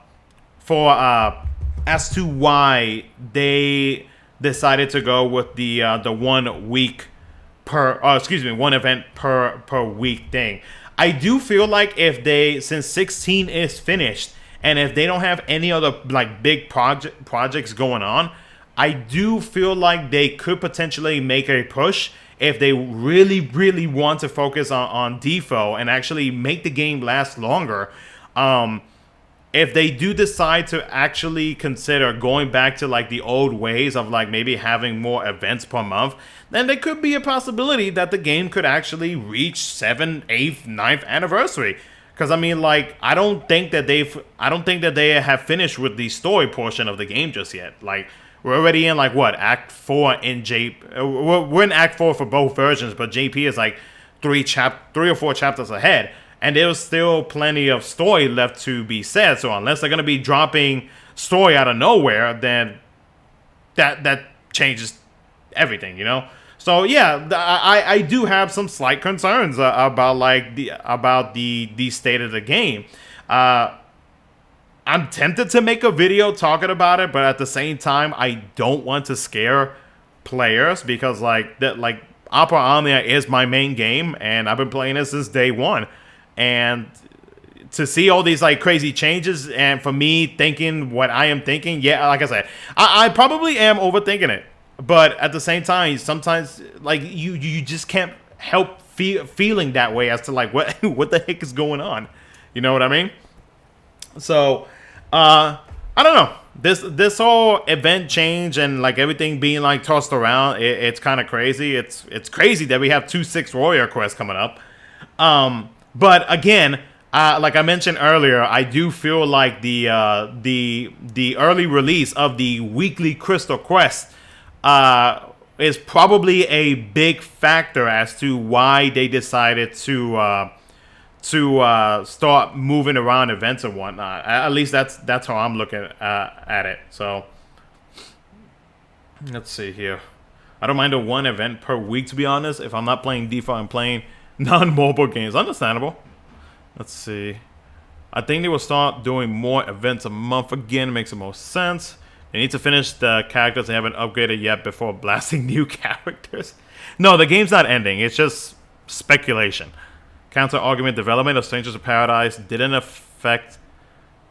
as to why they decided to go with the 1 week per one event per week thing. I do feel like since 16 is finished and if they don't have any other like big projects going on, I do feel like they could potentially make a push if they really want to focus on DFFOO and actually make the game last longer. If they do decide to actually consider going back to like the old ways of like maybe having more events per month, then there could be a possibility that the game could actually reach 7th, 8th, 9th anniversary. Because I mean, like, I don't think that they have finished with the story portion of the game just yet. Like, we're already in like what, Act 4 in we're in Act 4 for both versions, but JP is like 3 or 4 chapters ahead. And there's still plenty of story left to be said. So unless they're going to be dropping story out of nowhere, then that changes everything, you know? So yeah, I do have some slight concerns about like the state of the game. I'm tempted to make a video talking about it, but at the same time, I don't want to scare players because Opera Omnia is my main game, and I've been playing it since day one. And to see all these like crazy changes, and for me thinking what I am thinking, yeah, like I said, I probably am overthinking it. But at the same time, sometimes like you just can't help feeling that way as to like what the heck is going on. You know what I mean? So I don't know. This whole event change and like everything being like tossed around, it's kind of crazy. It's crazy that we have 2 6 Warrior quests coming up. But again, like I mentioned earlier, I do feel like the early release of the weekly Crystal Quest is probably a big factor as to why they decided to start moving around events and whatnot. At least that's how I'm looking at it. So let's see here. I don't mind a 1 event per week, to be honest. If I'm not playing Defy, I'm playing non-mobile games. Understandable. Let's see. I think they will start doing more events a month again. Makes the most sense. They need to finish the characters they haven't upgraded yet before blasting new characters. No, the game's not ending. It's just speculation. Counter-argument development of Strangers of Paradise didn't affect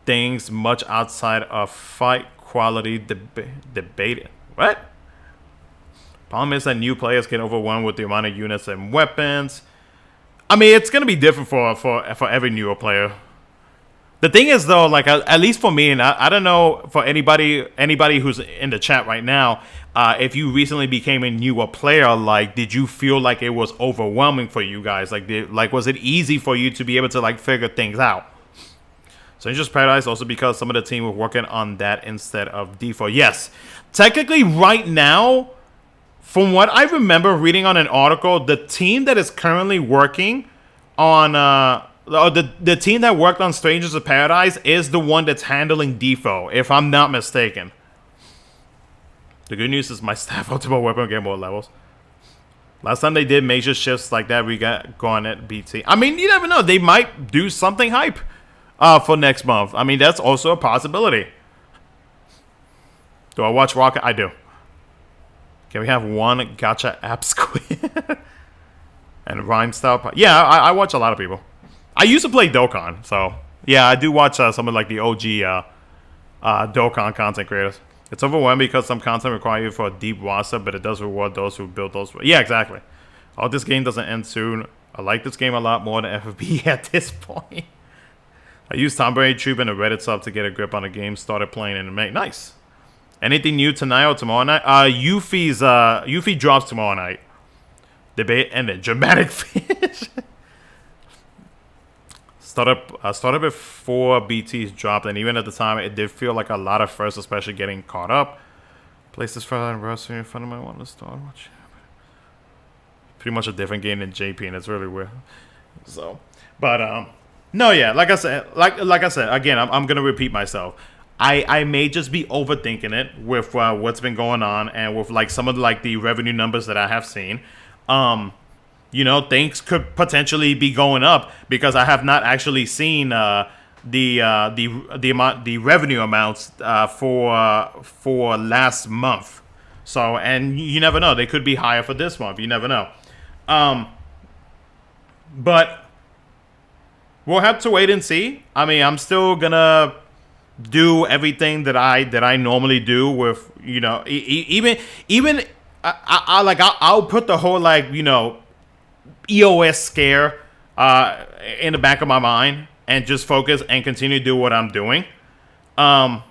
things much outside of fight quality debate. What? Problem is that new players get overwhelmed with the amount of units and weapons. I mean, it's gonna be different for every newer player. The thing is, though, like at least for me, and I don't know for anybody who's in the chat right now, if you recently became a newer player, like, did you feel like it was overwhelming for you guys? Like, was it easy for you to be able to like figure things out? So Strangers Paradise also because some of the team were working on that instead of DFFOO. Yes, technically, right now. From what I remember reading on an article, the team that is currently working on the team that worked on Strangers of Paradise is the one that's handling DFFOO, if I'm not mistaken. The good news is my staff ultimate weapon get more levels. Last time they did major shifts like that, we got going at BT. I mean, you never know. They might do something hype for next month. I mean, that's also a possibility. Do I watch Rocket? I do. Can we have one gacha app squid? And rhyme style? Yeah, I watch a lot of people. I used to play Dokkan, so yeah, I do watch some of like the OG Dokkan content creators. It's overwhelming because some content requires you for a deep roster, but it does reward those who build those. Yeah, exactly. Oh, this game doesn't end soon. I like this game a lot more than FFB at this point. I used Tom Brady Troop and a Reddit sub to get a grip on the game. Started playing in May. Nice. Anything new tonight or tomorrow night? Yuffie drops tomorrow night. Debate ended. Dramatic finish. started before BT's dropped, and even at the time, it did feel like a lot of firsts, especially getting caught up. Places for anniversary in front of my one to start watching. Pretty much a different game than JP, and it's really weird. So, but no, yeah, like I said, again, I'm gonna repeat myself. I may just be overthinking it with what's been going on and with like some of like the revenue numbers that I have seen. You know, things could potentially be going up because I have not actually seen the revenue amounts for last month. So, and you never know, they could be higher for this month. You never know. But we'll have to wait and see. I mean, I'm still gonna do everything that I normally do with, you know, even I'll put the whole like, you know, EOS scare in the back of my mind and just focus and continue to do what I'm doing. Yeah,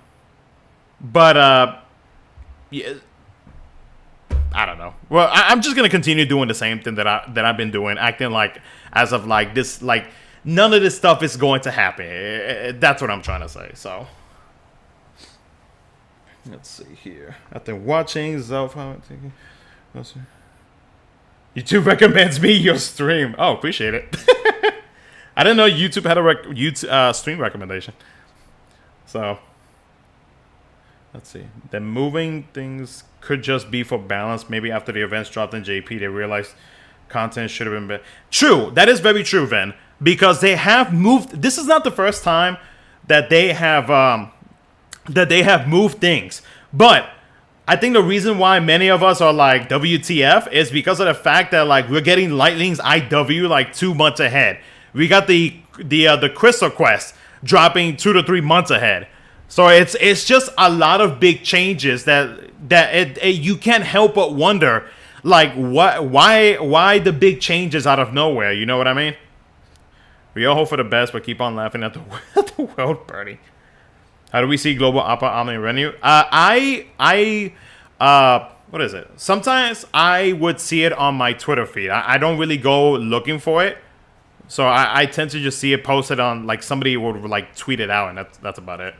I don't know. Well, I'm just gonna continue doing the same thing that I've been doing, acting like as of like this, like none of this stuff is going to happen. That's what I'm trying to say. So let's see here. After watching YouTube recommends me your stream. Oh, appreciate it. I didn't know YouTube had a stream recommendation. So let's see. The moving things could just be for balance. Maybe after the events dropped in JP, they realized content should have been better. True. That is very true, Ven. Because they have moved. This is not the first time that they have moved things. But I think the reason why many of us are like WTF is because of the fact that like we're getting Lightling's IW like 2 months ahead. We got the Crystal Quest dropping 2 to 3 months ahead. So it's just a lot of big changes that you can't help but wonder like why the big changes out of nowhere. You know what I mean? We all hope for the best, but keep on laughing at the world burning. How do we see global upper omni revenue? What is it? Sometimes I would see it on my Twitter feed. I don't really go looking for it. So I tend to just see it posted on, like, somebody would, like, tweet it out, and that's about it.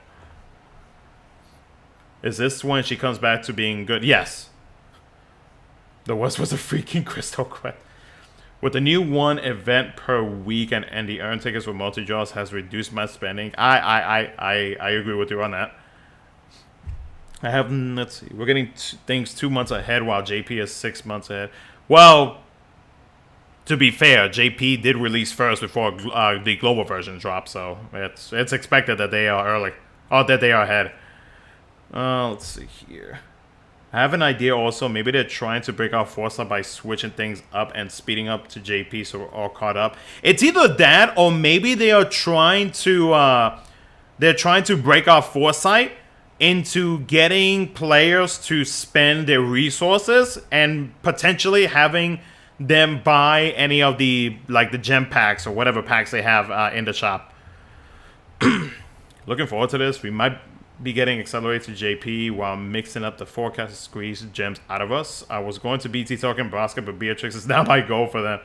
Is this when she comes back to being good? Yes. The West was a freaking Crystal Quest. With the new one event per week and the earn tickets with multi-draws has reduced my spending. I agree with you on that. I have, let's see, we're getting things 2 months ahead while JP is 6 months ahead. Well, to be fair, JP did release first before the global version dropped, so it's expected that they are early, or that they are ahead. Let's see here. I have an idea also. Maybe they're trying to break out Foresight by switching things up and speeding up to JP so we're all caught up. It's either that or maybe they are trying to break out Foresight into getting players to spend their resources and potentially having them buy any of the like the gem packs or whatever packs they have in the shop. Looking forward to this. We might be getting accelerated to JP while mixing up the forecast to squeeze gems out of us. I was going to BT Token Basket, but Beatrix is now my goal for them.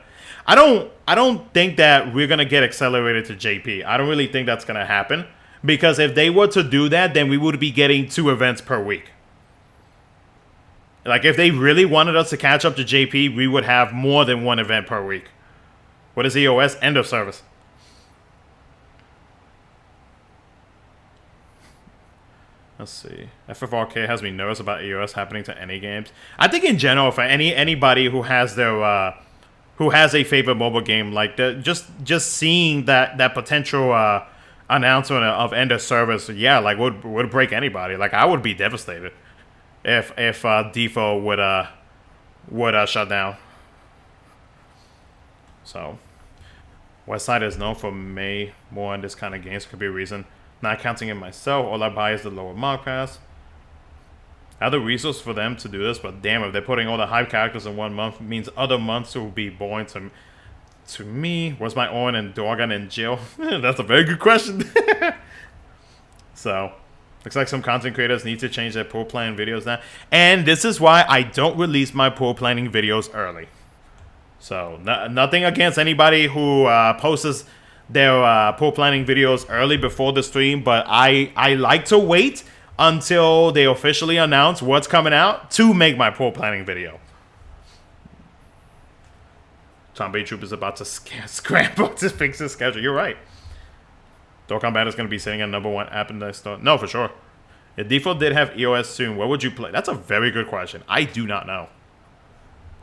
I don't think that we're gonna get accelerated to JP. I don't really think that's gonna happen, because if they were to do that, then we would be getting 2 events per week. Like, if they really wanted us to catch up to JP, we would have more than 1 event per week. What is EOS? End of service. Let's see. FFRK has me nervous about EOS happening to any games. I think in general, for anybody who has their who has a favorite mobile game, like just seeing that potential announcement of end of service, yeah, like would break anybody. Like, I would be devastated if DFFOO would shut down. So, Westside is known for May more in this kind of games. Could be a reason. Not counting in myself, all I buy is the lower mark pass. I have the resource for them to do this, but damn, if they're putting all the hype characters in 1 month, it means other months will be boring to me. Where's my Owen and Dorgan and Jill? That's a very good question. So, looks like some content creators need to change their pool planning videos now. And this is why I don't release my pool planning videos early. So, nothing against anybody who posts their pool planning videos early before the stream, but I like to wait until they officially announce what's coming out to make my pool planning video. Tom Bay Troop is about to scramble to fix his schedule. You're right. Dokkan Combat is going to be sitting at #1 app in the store. No, for sure. If default did have EOS soon, what would you play? That's a very good question. I do not know.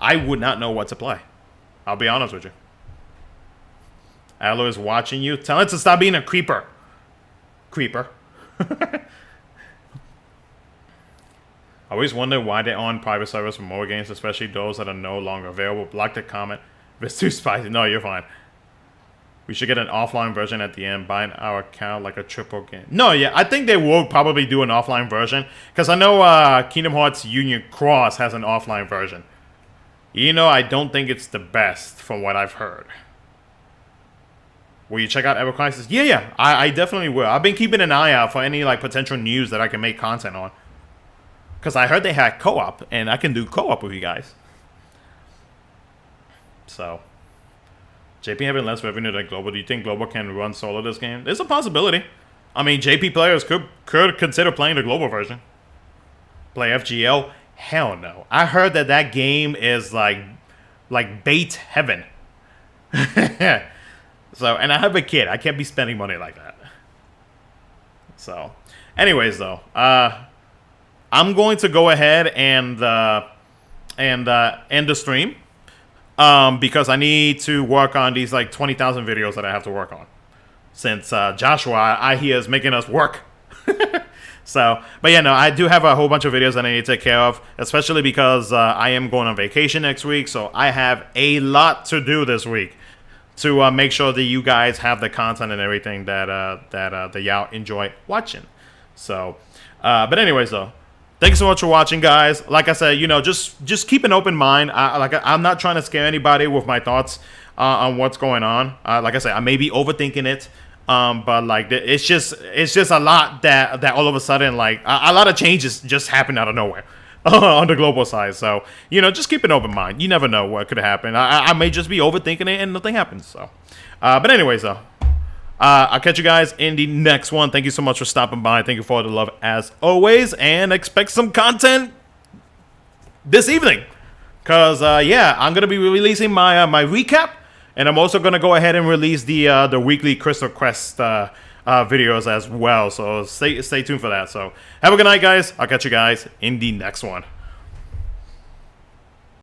I would not know what to play. I'll be honest with you. Aloy is watching you. Tell it to stop being a creeper. Creeper. I always wonder why they're on private servers for more games, especially those that are no longer available. Block the comment. If it's too spicy. No, you're fine. We should get an offline version at the end. Buying our account like a triple game. No, yeah, I think they will probably do an offline version. Because I know Kingdom Hearts Union Cross has an offline version. You know, I don't think it's the best from what I've heard. Will you check out Ever Crisis? Yeah, I definitely will. I've been keeping an eye out for any like potential news that I can make content on. Because I heard they had co-op, and I can do co-op with you guys. So, JP having less revenue than Global. Do you think Global can run solo this game? There's a possibility. I mean, JP players could consider playing the Global version. Play FGL? Hell no. I heard that game is like bait heaven. So, and I have a kid. I can't be spending money like that. So, anyways, though, I'm going to go ahead and end the stream because I need to work on these like 20,000 videos that I have to work on. Since Joshua, I hear, is making us work. So, but yeah, no, I do have a whole bunch of videos that I need to take care of, especially because I am going on vacation next week. So I have a lot to do this week to make sure that you guys have the content and everything that y'all enjoy watching. So, but anyways, though, thank you so much for watching, guys. Like I said, you know, just keep an open mind. I'm not trying to scare anybody with my thoughts on what's going on. Like I said, I may be overthinking it. But like it's just a lot that all of a sudden like a lot of changes just happen out of nowhere on the global side. So you know, just keep an open mind. You never know what could happen. I may just be overthinking it and nothing happens. So, but anyways, though, I'll catch you guys in the next one. Thank you so much for stopping by. Thank you for all the love as always, and expect some content this evening. Cause yeah, I'm gonna be releasing my my recap. And I'm also going to go ahead and release the weekly Crystal Quest videos as well. So stay tuned for that. So have a good night, guys. I'll catch you guys in the next one.